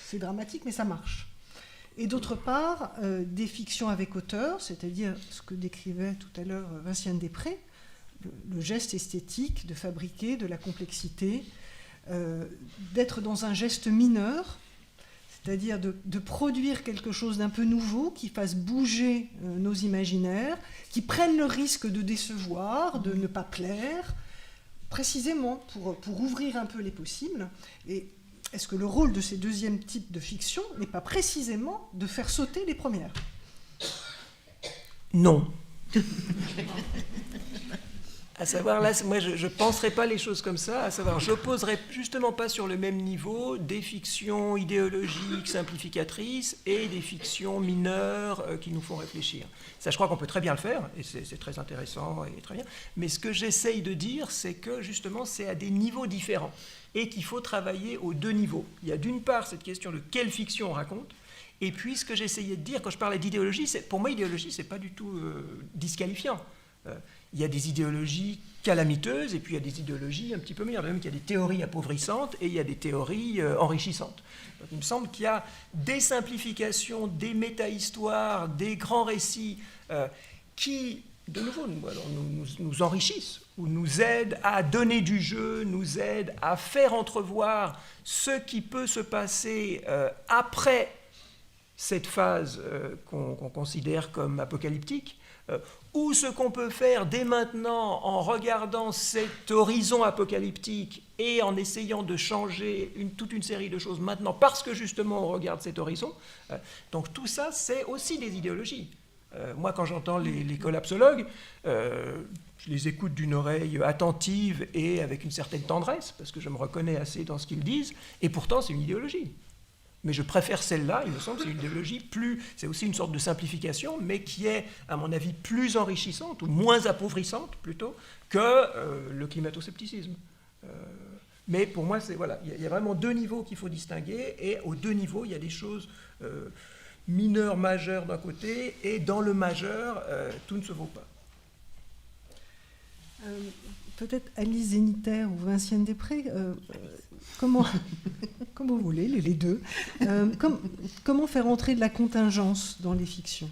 C'est dramatique, mais ça marche. Et d'autre part, des fictions avec auteur, c'est-à-dire ce que décrivait tout à l'heure Vinciane Després, le geste esthétique de fabriquer de la complexité, d'être dans un geste mineur, c'est-à-dire de produire quelque chose d'un peu nouveau qui fasse bouger nos imaginaires, qui prenne le risque de décevoir, de ne pas plaire, précisément pour ouvrir un peu les possibles. Et est-ce que le rôle de ces deuxièmes types de fiction n'est pas précisément de faire sauter les premières? Non. À savoir, là, moi, je ne penserais pas les choses comme ça. À savoir, je n'opposerais justement pas sur le même niveau des fictions idéologiques simplificatrices et des fictions mineures qui nous font réfléchir. Ça, je crois qu'on peut très bien le faire, et c'est très intéressant et très bien. Mais ce que j'essaye de dire, c'est que justement, c'est à des niveaux différents et qu'il faut travailler aux deux niveaux. Il y a d'une part cette question de quelle fiction on raconte, et puis ce que j'essayais de dire quand je parlais d'idéologie, pour moi, idéologie, ce n'est pas du tout disqualifiant. Il y a des idéologies calamiteuses et puis il y a des idéologies un petit peu meilleures. Même qu'il y a des théories appauvrissantes et il y a des théories enrichissantes. Donc, il me semble qu'il y a des simplifications, des méta-histoires, des grands récits qui, de nouveau, nous enrichissent ou nous aident à donner du jeu, nous aident à faire entrevoir ce qui peut se passer après cette phase qu'on considère comme apocalyptique. Ou ce qu'on peut faire dès maintenant en regardant cet horizon apocalyptique et en essayant de changer toute une série de choses maintenant parce que justement on regarde cet horizon. Donc tout ça, c'est aussi des idéologies. Moi, quand j'entends les collapsologues, je les écoute d'une oreille attentive et avec une certaine tendresse, parce que je me reconnais assez dans ce qu'ils disent, et pourtant c'est une idéologie. Mais je préfère celle-là, il me semble, c'est une idéologie c'est aussi une sorte de simplification, mais qui est, à mon avis, plus enrichissante, ou moins appauvrissante, plutôt, que le climato-scepticisme. Mais pour moi, il y a vraiment deux niveaux qu'il faut distinguer, et aux deux niveaux, il y a des choses mineures, majeures d'un côté, et dans le majeur, tout ne se vaut pas. Peut-être Alice Zéniter ou Vinciane Després, comme vous voulez, les deux. Comment faire entrer de la contingence dans les fictions ?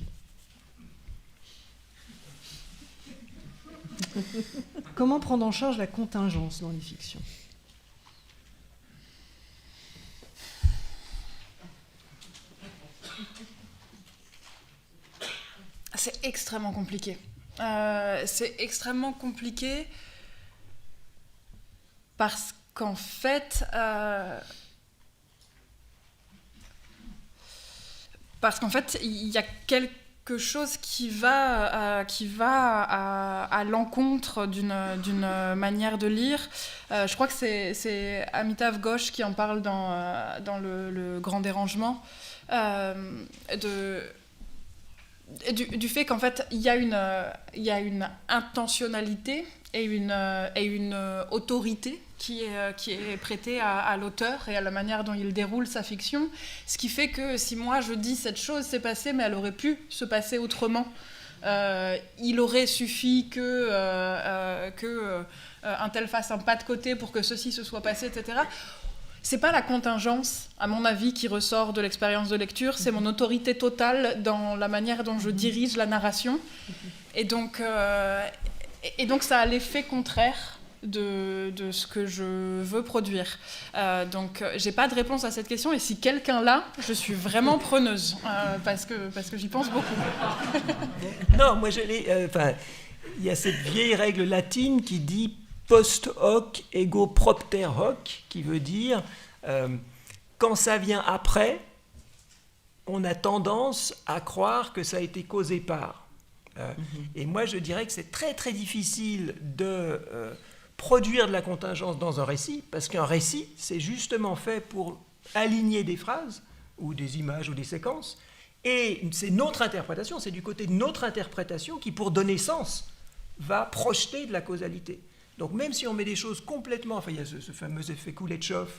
Comment prendre en charge la contingence dans les fictions ? C'est extrêmement compliqué. C'est extrêmement compliqué parce qu'en fait, il y a quelque chose qui va à l'encontre d'une manière de lire. Je crois que c'est Amitav Ghosh qui en parle dans le Grand Dérangement, du fait qu'en fait il y a une intentionnalité et une autorité qui est prêtée à l'auteur et à la manière dont il déroule sa fiction, ce qui fait que si moi je dis cette chose s'est passée mais elle aurait pu se passer autrement, il aurait suffi que un tel fasse un pas de côté pour que ceci se soit passé, etc. C'est pas la contingence, à mon avis, qui ressort de l'expérience de lecture, c'est mon autorité totale dans la manière dont je dirige la narration. Et donc ça a l'effet contraire de ce que je veux produire. Donc j'ai pas de réponse à cette question, et si quelqu'un l'a, je suis vraiment preneuse, parce que j'y pense beaucoup. Non, moi il y a cette vieille règle latine qui dit post hoc ego propter hoc, qui veut dire quand ça vient après, on a tendance à croire que ça a été causé par. Et moi, je dirais que c'est très très difficile de produire de la contingence dans un récit, parce qu'un récit, c'est justement fait pour aligner des phrases, ou des images, ou des séquences, et c'est notre interprétation, c'est du côté de notre interprétation qui, pour donner sens, va projeter de la causalité. Donc même si on met des choses complètement... Enfin, il y a ce fameux effet Kuleshov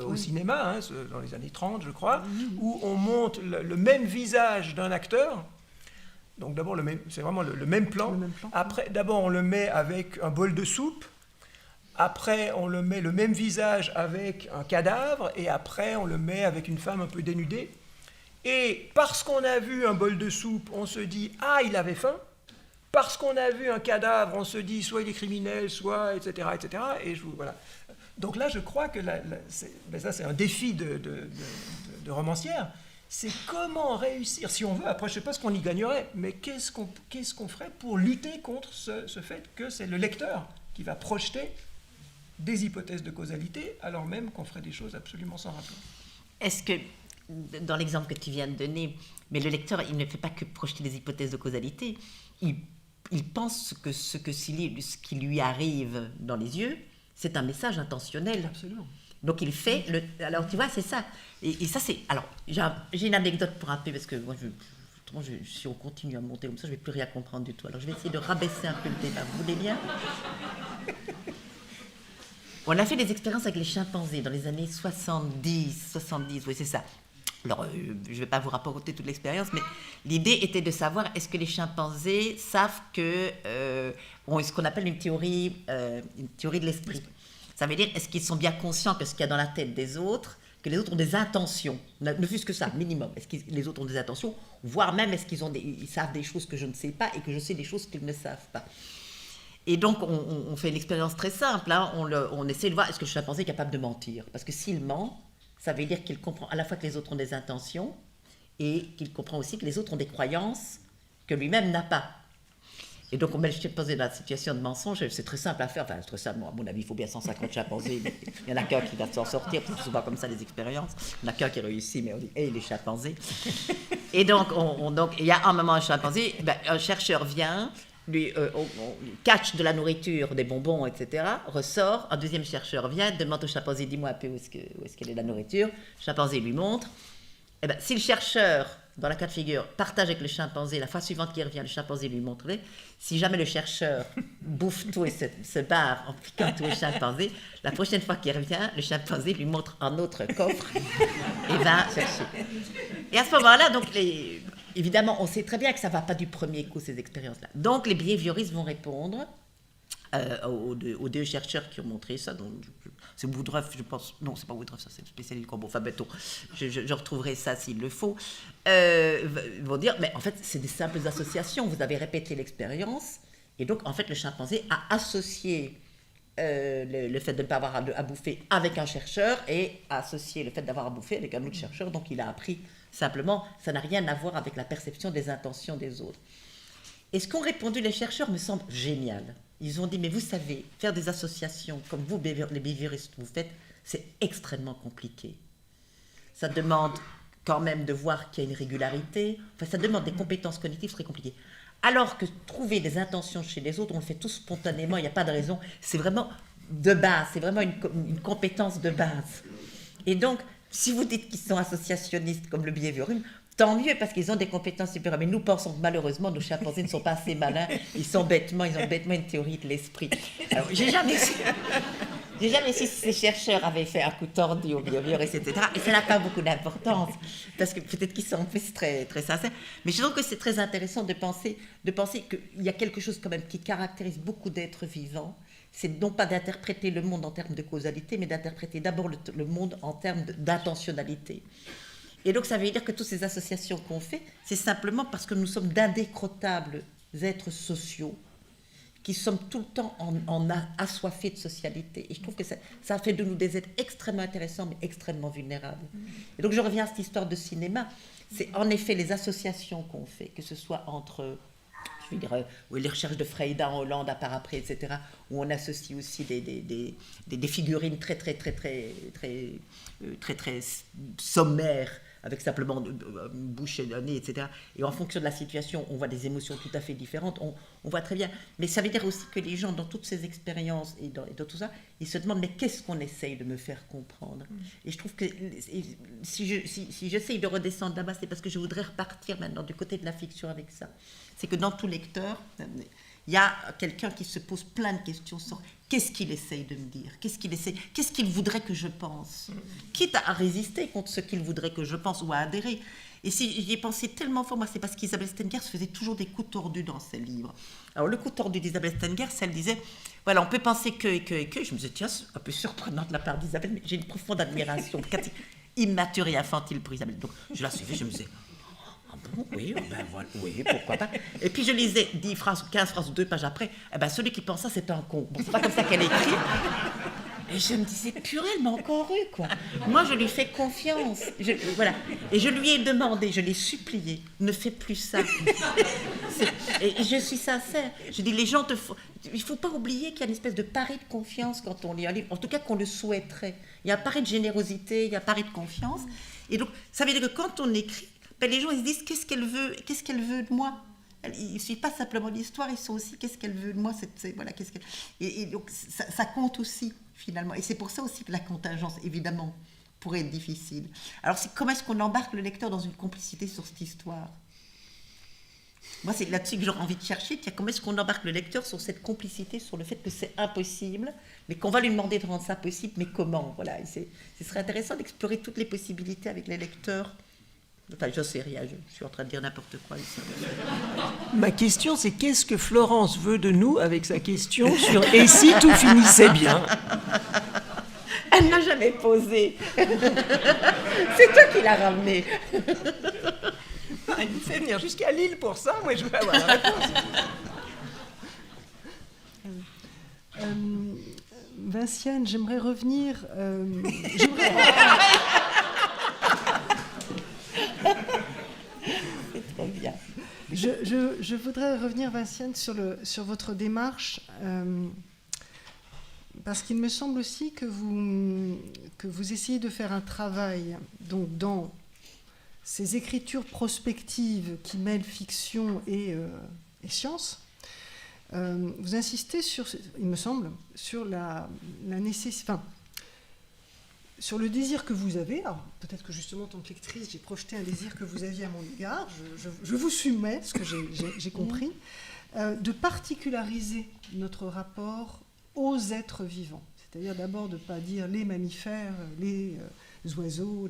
au cinéma, dans les années 30, je crois, où on monte le même visage d'un acteur. Donc d'abord, c'est vraiment le même plan. Après, d'abord, on le met avec un bol de soupe. Après, on le met le même visage avec un cadavre. Et après, on le met avec une femme un peu dénudée. Et parce qu'on a vu un bol de soupe, on se dit « Ah, il avait faim ». Parce qu'on a vu un cadavre, on se dit soit il est criminel, soit etc. etc. Et voilà. Donc là, je crois que ça, c'est un défi de romancière. C'est comment réussir, si on veut, après je ne sais pas ce qu'on y gagnerait, mais qu'est-ce qu'on ferait pour lutter contre ce fait que c'est le lecteur qui va projeter des hypothèses de causalité, alors même qu'on ferait des choses absolument sans rapport. Est-ce que, dans l'exemple que tu viens de donner, mais le lecteur, il ne fait pas que projeter des hypothèses de causalité, il pense que ce qui lui arrive dans les yeux, c'est un message intentionnel. Absolument. Donc il fait... Alors tu vois, c'est ça. Et ça, c'est... Alors, j'ai une anecdote pour rappeler, parce que moi, si on continue à monter comme ça, je ne vais plus rien comprendre du tout. Alors je vais essayer de rabaisser un peu le débat. Vous voulez bien ? On a fait des expériences avec les chimpanzés dans les années 70, oui, c'est ça. Alors, je ne vais pas vous rapporter toute l'expérience, mais l'idée était de savoir est-ce que les chimpanzés savent ont ce qu'on appelle une théorie de l'esprit. Ça veut dire, est-ce qu'ils sont bien conscients que ce qu'il y a dans la tête des autres, que les autres ont des intentions, ne fût-ce que ça, minimum. Est-ce que les autres ont des intentions, voire même est-ce qu'ils savent des choses que je ne sais pas et que je sais des choses qu'ils ne savent pas. Et donc, on fait une expérience très simple. On essaie de voir est-ce que le chimpanzé est capable de mentir. Parce que s'il ment, ça veut dire qu'il comprend à la fois que les autres ont des intentions et qu'il comprend aussi que les autres ont des croyances que lui-même n'a pas. Et donc, on met le chimpanzé dans la situation de mensonge. C'est très simple à faire. Enfin, c'est très simple. À mon avis, il faut bien 150 chimpanzés. Mais il n'y en a qu'un qui va s'en sortir. C'est souvent comme ça, les expériences. Il n'y en a qu'un qui réussit, mais on dit « Hey, les chimpanzés !» Et donc, il y a un moment un chimpanzé, un chercheur vient on cache de la nourriture, des bonbons, etc., ressort, un deuxième chercheur vient, demande au chimpanzé, dis-moi un peu où est-ce qu'elle est la nourriture, le chimpanzé lui montre. Eh ben, si le chercheur, dans la cas de figure, partage avec le chimpanzé, la fois suivante qu'il revient, le chimpanzé lui montre, si jamais le chercheur bouffe tout et se barre en piquant tout au chimpanzé, la prochaine fois qu'il revient, le chimpanzé lui montre un autre coffre et va chercher. Et à ce moment-là, donc, évidemment, on sait très bien que ça ne va pas du premier coup, ces expériences-là. Donc, les behavioristes vont répondre aux deux chercheurs qui ont montré ça. Donc, c'est Woodruff, je pense. Non, c'est pas Woodruff, ça, c'est le spécialiste du corbeau. Enfin, béton, je retrouverai ça s'il le faut. Ils vont dire, mais en fait, c'est des simples associations. Vous avez répété l'expérience. Et donc, en fait, le chimpanzé a associé le fait de ne pas avoir à bouffer avec un chercheur et a associé le fait d'avoir à bouffer avec un autre chercheur. Donc, il a appris simplement, ça n'a rien à voir avec la perception des intentions des autres. Et ce qu'ont répondu les chercheurs me semble génial. Ils ont dit, mais vous savez, faire des associations comme vous, les behavioristes, vous faites, c'est extrêmement compliqué. Ça demande quand même de voir qu'il y a une régularité. Enfin, ça demande des compétences cognitives très compliquées. Alors que trouver des intentions chez les autres, on le fait tous spontanément, il n'y a pas de raison. C'est vraiment de base, c'est vraiment une compétence de base. Et donc, si vous dites qu'ils sont associationnistes comme le behaviorisme, tant mieux parce qu'ils ont des compétences supérieures. Mais nous pensons que malheureusement, nos chimpanzés ne sont pas assez malins. Ils ont bêtement une théorie de l'esprit. Alors, j'ai jamais su si ces chercheurs avaient fait un coup tordu au behavioriste, etc. Et ça n'a pas beaucoup d'importance parce que peut-être qu'ils sont en plus très, très sincères. Mais je trouve que c'est très intéressant de penser qu'il y a quelque chose quand même qui caractérise beaucoup d'êtres vivants. C'est non pas d'interpréter le monde en termes de causalité, mais d'interpréter d'abord le monde en termes d'intentionnalité. Et donc ça veut dire que toutes ces associations qu'on fait, c'est simplement parce que nous sommes d'indécrottables êtres sociaux qui sommes tout le temps assoiffés de socialité. Et je trouve que ça fait de nous des êtres extrêmement intéressants, mais extrêmement vulnérables. Et donc je reviens à cette histoire de cinéma. C'est en effet les associations qu'on fait, que ce soit entre... Je veux dire, les recherches de Freyda en Hollande, à part après, etc., où on associe aussi des figurines très sommaires, avec simplement une bouche et un nez, etc. Et en fonction de la situation, on voit des émotions tout à fait différentes, on voit très bien. Mais ça veut dire aussi que les gens, dans toutes ces expériences et dans tout ça, ils se demandent, mais qu'est-ce qu'on essaye de me faire comprendre ? Et je trouve que si j'essaye de redescendre là-bas, c'est parce que je voudrais repartir maintenant du côté de la fiction avec ça. C'est que dans tout lecteur, il y a quelqu'un qui se pose plein de questions sur qu'est-ce qu'il essaye de me dire, qu'est-ce qu'il voudrait que je pense, quitte à résister contre ce qu'il voudrait que je pense ou à adhérer. Et si j'y ai pensé tellement fort, moi, c'est parce qu'Isabelle Stengers faisait toujours des coups tordus dans ses livres. Alors, le coup tordu d'Isabelle Stengers, elle disait, voilà, on peut penser que. Je me disais, tiens, c'est un peu surprenant de la part d'Isabelle, mais j'ai une profonde admiration, immature et infantile pour Isabelle. Donc, je la suivais, je me disais, ah bon, oui, ben voilà, oui, pourquoi pas. Et puis je lisais 10 phrases, 15 phrases ou 2 pages après, eh ben celui qui pense ça, c'est un con. Bon, c'est pas comme ça qu'elle écrit. Et je me disais, purée, elle m'a encore eu, quoi. Moi, je lui fais confiance. Voilà. Et je lui ai demandé, je l'ai supplié, ne fais plus ça. Et je suis sincère. Je dis, les gens il ne faut pas oublier qu'il y a une espèce de pari de confiance quand on lit un livre, en tout cas qu'on le souhaiterait. Il y a un pari de générosité, il y a un pari de confiance. Et donc, ça veut dire que quand on écrit, les gens ils se disent qu'est-ce qu'elle veut de moi. Ils ne suivent pas simplement l'histoire, ils sont aussi qu'est-ce qu'elle veut de moi. Voilà, et donc ça compte aussi finalement. Et c'est pour ça aussi que la contingence évidemment pourrait être difficile. Alors comment est-ce qu'on embarque le lecteur dans une complicité sur cette histoire ? Moi c'est là-dessus que j'aurais envie de chercher. Comment est-ce qu'on embarque le lecteur sur cette complicité, sur le fait que c'est impossible, mais qu'on va lui demander de rendre ça possible, mais comment ? Voilà. Et ce serait intéressant d'explorer toutes les possibilités avec les lecteurs. Enfin, je sais rien, je suis en train de dire n'importe quoi ici. Ma question, c'est qu'est-ce que Florence veut de nous avec sa question sur « Et si tout finissait bien ?» Elle ne l'a jamais posée. C'est toi qui l'as ramenée. Elle me fait venir jusqu'à Lille pour ça, moi je veux avoir la réponse. Vinciane, j'aimerais revenir... C'est trop bien. Je voudrais revenir, Vinciane, sur votre démarche, parce qu'il me semble aussi que vous essayez de faire un travail donc, dans ces écritures prospectives qui mêlent fiction et science, vous insistez sur, il me semble, sur la nécessité, enfin, sur le désir que vous avez. Alors, peut-être que justement, en tant que lectrice, j'ai projeté un désir que vous aviez à mon égard. Je vous soumets ce que j'ai compris, de particulariser notre rapport aux êtres vivants. C'est-à-dire d'abord de ne pas dire les mammifères, les oiseaux,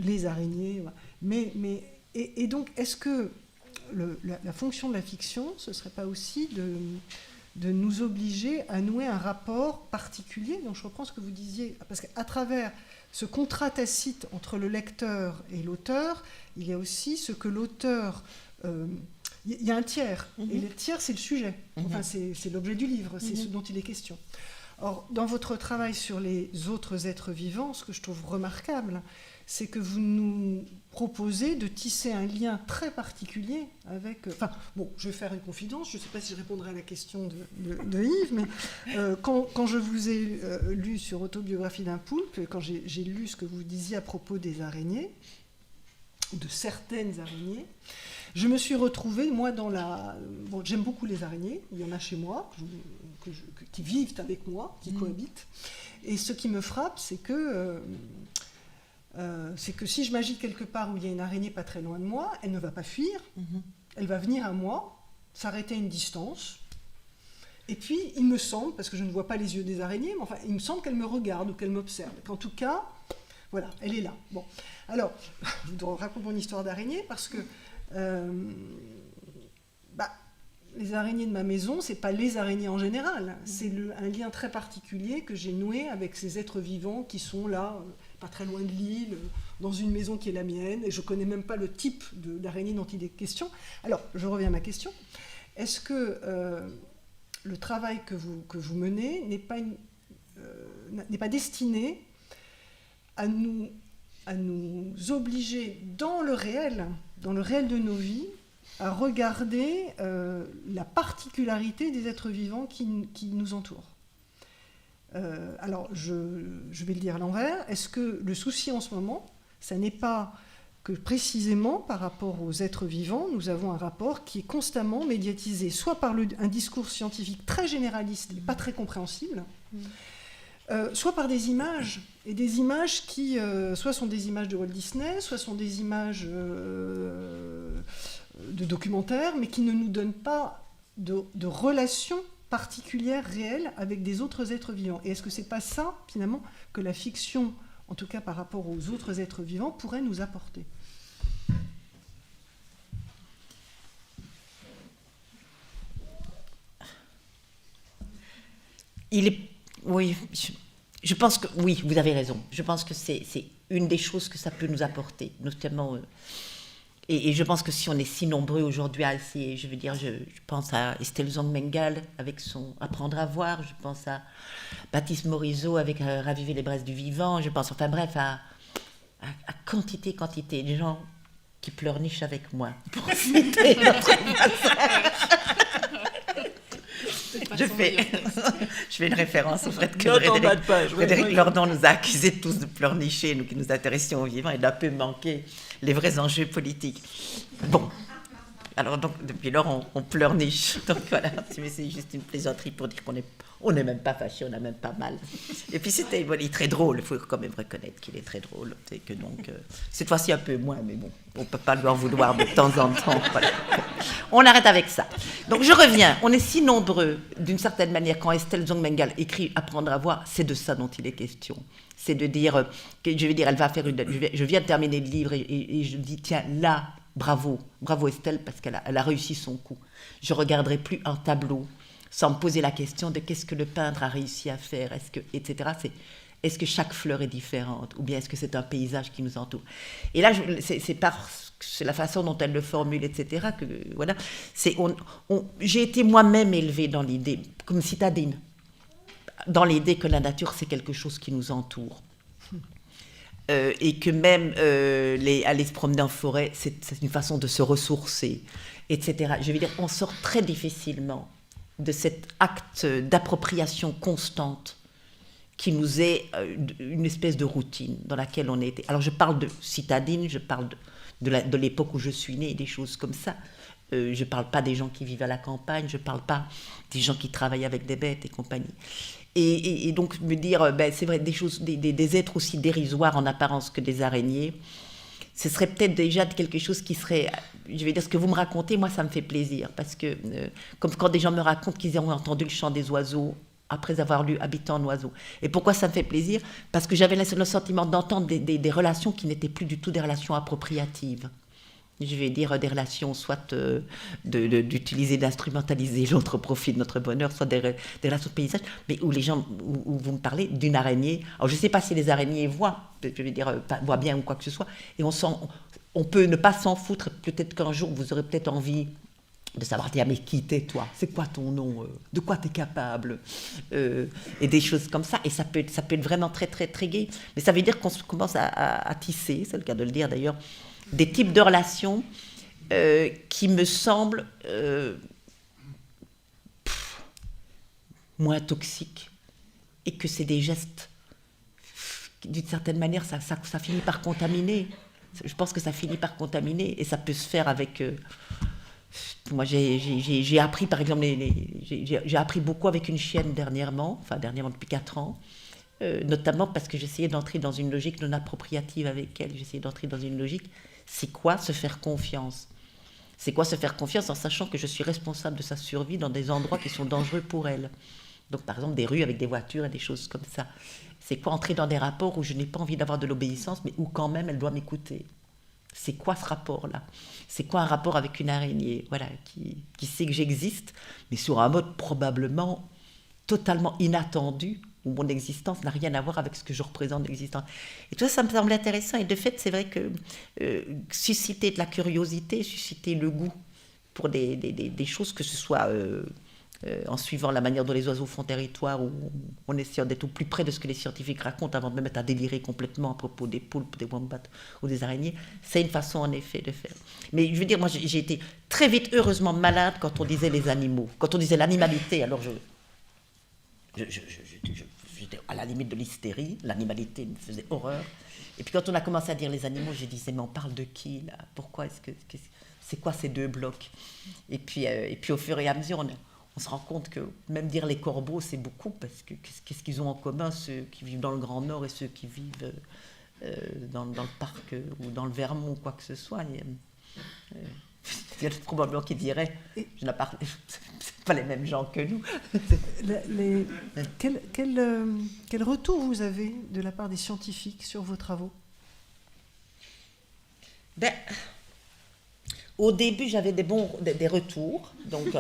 les araignées. Et donc, est-ce que la fonction de la fiction, ce ne serait pas aussi de nous obliger à nouer un rapport particulier? Donc je reprends ce que vous disiez, parce qu'à travers ce contrat tacite entre le lecteur et l'auteur, il y a aussi ce que l'auteur... il y a un tiers, et le tiers, c'est le sujet. Enfin, c'est l'objet du livre, c'est ce dont il est question. Or, dans votre travail sur les autres êtres vivants, ce que je trouve remarquable, c'est que vous nous proposez de tisser un lien très particulier avec... Enfin, bon, je vais faire une confidence, je ne sais pas si je répondrai à la question de Yves, mais quand je vous ai lu sur Autobiographie d'un poulpe, quand j'ai lu ce que vous disiez à propos des araignées, de certaines araignées, je me suis retrouvée, moi, dans la... Bon, j'aime beaucoup les araignées, il y en a chez moi, qui vivent avec moi, qui cohabitent. Et ce qui me frappe, c'est que si je m'agite quelque part où il y a une araignée pas très loin de moi, elle ne va pas fuir, elle va venir à moi, s'arrêter à une distance, et puis il me semble, parce que je ne vois pas les yeux des araignées, mais enfin, il me semble qu'elle me regarde ou qu'elle m'observe, qu'en tout cas, voilà, elle est là. Bon, alors, je vous raconte mon histoire d'araignée, parce que les araignées de ma maison, c'est pas les araignées en général, c'est un lien très particulier que j'ai noué avec ces êtres vivants qui sont là, pas très loin de l'île, dans une maison qui est la mienne, et je connais même pas le type d'araignée dont il est question. Alors, je reviens à ma question. Est-ce que le travail que vous menez n'est pas destiné à nous obliger dans le réel de nos vies, à regarder la particularité des êtres vivants qui nous entourent? Alors, je vais le dire à l'envers. Est-ce que le souci en ce moment, ça n'est pas que précisément par rapport aux êtres vivants, nous avons un rapport qui est constamment médiatisé, soit par un discours scientifique très généraliste et pas très compréhensible, soit par des images, et des images qui soit sont des images de Walt Disney, soit sont des images de documentaires, mais qui ne nous donnent pas de relation particulière, réelle, avec des autres êtres vivants. Et est-ce que c'est pas ça, finalement, que la fiction, en tout cas par rapport aux autres êtres vivants, pourrait nous apporter? Oui, je pense que oui, vous avez raison. Je pense que c'est une des choses que ça peut nous apporter, notamment. Et je pense que si on est si nombreux aujourd'hui à essayer, je veux dire, je pense à Estelle Zong-Mengal avec son Apprendre à voir, je pense à Baptiste Morisot avec Raviver les braises du vivant, je pense, enfin bref, à quantité de gens qui pleurnichent avec moi, pour citer notre Je fais une référence au fait que Frédéric Lordon nous a accusés tous de pleurnicher, nous qui nous intéressions aux vivants, et d'un peu manquer les vrais enjeux politiques. Bon, alors donc depuis lors on pleurniche. Donc voilà, mais c'est juste une plaisanterie pour dire qu'on n'est même pas fâché, on n'a même pas mal. Et puis il est très drôle, il faut quand même reconnaître qu'il est très drôle. Et que donc, cette fois-ci un peu moins, mais bon, on ne peut pas lui en vouloir de temps en temps. Voilà. On arrête avec ça. Donc je reviens, on est si nombreux, d'une certaine manière, quand Estelle Zong-Mengal écrit Apprendre à voir, c'est de ça dont il est question. C'est de dire, je vais dire, elle va faire je viens de terminer le livre et je dis, tiens, là, bravo Estelle, parce qu'elle a réussi son coup. Je ne regarderai plus un tableau sans me poser la question de qu'est-ce que le peintre a réussi à faire, etc. Est-ce que chaque fleur est différente, ou bien est-ce que c'est un paysage qui nous entoure? Et là, c'est la façon dont elle le formule, etc. Que, voilà, j'ai été moi-même élevée dans l'idée, comme citadine, dans l'idée que la nature, c'est quelque chose qui nous entoure. Et que même aller se promener en forêt, c'est une façon de se ressourcer, etc. Je veux dire, on sort très difficilement de cet acte d'appropriation constante qui nous est une espèce de routine dans laquelle on a été. Alors je parle de citadine, je parle de l'époque où je suis née, des choses comme ça. Je ne parle pas des gens qui vivent à la campagne, je ne parle pas des gens qui travaillent avec des bêtes et compagnie. Et donc me dire, c'est vrai, des choses, des êtres aussi dérisoires en apparence que des araignées, ce serait peut-être déjà quelque chose qui serait, je vais dire, ce que vous me racontez, moi ça me fait plaisir, parce que comme quand des gens me racontent qu'ils ont entendu le chant des oiseaux, après avoir lu Habitant en oiseau. Et pourquoi ça me fait plaisir? Parce que j'avais le sentiment d'entendre des relations qui n'étaient plus du tout des relations appropriatives. Je vais dire des relations soit d'utiliser, d'instrumentaliser l'autre au profit de notre bonheur, soit des relations de paysage, mais où les gens, où vous me parlez d'une araignée. Alors je ne sais pas si les araignées voient, je vais dire, voient bien ou quoi que ce soit, et on peut ne pas s'en foutre. Peut-être qu'un jour vous aurez peut-être envie de savoir, tiens, mais qui t'es toi? C'est quoi ton nom? De quoi t'es capable? Et des choses comme ça. Et ça peut être vraiment très, très, très gai. Mais ça veut dire qu'on commence à tisser, c'est le cas de le dire d'ailleurs, des types de relations qui me semblent moins toxiques, et que c'est des gestes, d'une certaine manière, ça finit par contaminer. Je pense que ça finit par contaminer, et ça peut se faire avec... moi, j'ai appris, par exemple, j'ai appris beaucoup avec une chienne dernièrement depuis 4 ans, notamment parce que j'essayais d'entrer dans une logique non appropriative avec elle. J'essayais d'entrer dans une logique, c'est quoi se faire confiance? C'est quoi se faire confiance en sachant que je suis responsable de sa survie dans des endroits qui sont dangereux pour elle? Donc, par exemple, des rues avec des voitures et des choses comme ça. C'est quoi entrer dans des rapports où je n'ai pas envie d'avoir de l'obéissance, mais où quand même elle doit m'écouter? C'est quoi ce rapport-là? C'est quoi un rapport avec une araignée, voilà, qui sait que j'existe, mais sur un mode probablement totalement inattendu, où mon existence n'a rien à voir avec ce que je représente d'existence. Et tout ça, ça me semble intéressant. Et de fait, c'est vrai que susciter de la curiosité, susciter le goût pour des choses, que ce soit en suivant la manière dont les oiseaux font territoire, ou en essayant d'être au plus près de ce que les scientifiques racontent avant de me mettre à délirer complètement à propos des poulpes, des wombats ou des araignées, c'est une façon en effet de faire. Mais je veux dire, moi j'ai été très vite heureusement malade quand on disait les animaux, quand on disait l'animalité. Alors j'étais à la limite de l'hystérie, l'animalité me faisait horreur. Et puis quand on a commencé à dire les animaux, je disais, mais on parle de qui là? Pourquoi c'est quoi ces 2 blocs? Et puis au fur et à mesure, on se rend compte que même dire les corbeaux, c'est beaucoup, parce que qu'est-ce qu'ils ont en commun, ceux qui vivent dans le Grand Nord et ceux qui vivent dans le parc ou dans le Vermont, ou quoi que ce soit. Il y a probablement qui diraient, c'est pas les mêmes gens que nous. Quel retour vous avez de la part des scientifiques sur vos travaux? Au début, j'avais des retours, donc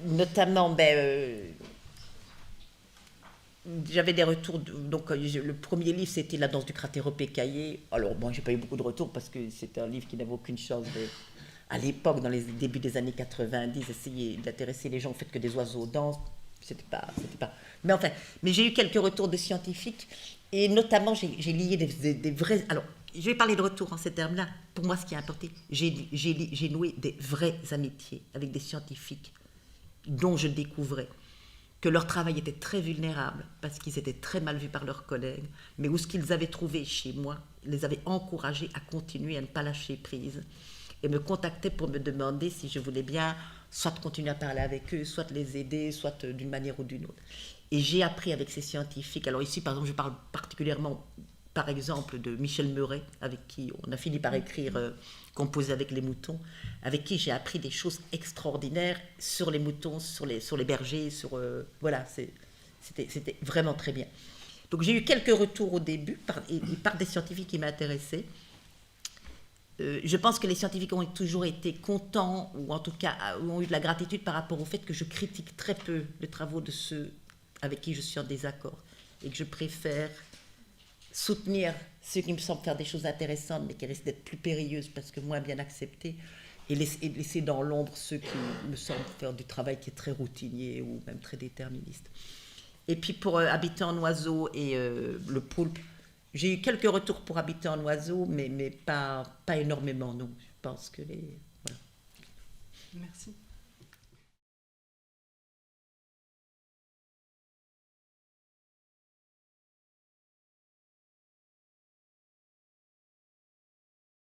notamment, j'avais des retours. Donc, le premier livre, c'était La danse du cratéropécaillé. Alors, bon, j'ai pas eu beaucoup de retours parce que c'était un livre qui n'avait aucune chance à l'époque, dans les débuts des années 90, essayer d'intéresser les gens au fait que des oiseaux dansent. C'était pas. Mais enfin, j'ai eu quelques retours de scientifiques, et notamment, j'ai lié des vrais. Alors, je vais parler de retour en ces termes-là. Pour moi, ce qui est important, j'ai noué des vraies amitiés avec des scientifiques dont je découvrais que leur travail était très vulnérable parce qu'ils étaient très mal vus par leurs collègues, mais où ce qu'ils avaient trouvé chez moi les avait encouragés à continuer, à ne pas lâcher prise, et me contactaient pour me demander si je voulais bien soit continuer à parler avec eux, soit les aider, soit d'une manière ou d'une autre. Et j'ai appris avec ces scientifiques. Alors ici, par exemple, je parle particulièrement, par exemple, de Michel Meuret, avec qui on a fini par écrire Composer avec les moutons, avec qui j'ai appris des choses extraordinaires sur les moutons, sur les bergers, voilà, c'était vraiment très bien. Donc j'ai eu quelques retours au début par des scientifiques qui m'intéressaient. Je pense que les scientifiques ont toujours été contents, ou en tout cas ont eu de la gratitude par rapport au fait que je critique très peu les travaux de ceux avec qui je suis en désaccord, et que je préfère soutenir ceux qui me semblent faire des choses intéressantes mais qui risquent d'être plus périlleuses parce que moins bien acceptées, et laisser dans l'ombre ceux qui me semblent faire du travail qui est très routinier ou même très déterministe. Et puis pour Habiter en oiseau et le poulpe, j'ai eu quelques retours pour Habiter en oiseau, mais pas énormément, non. Je pense que voilà. Merci.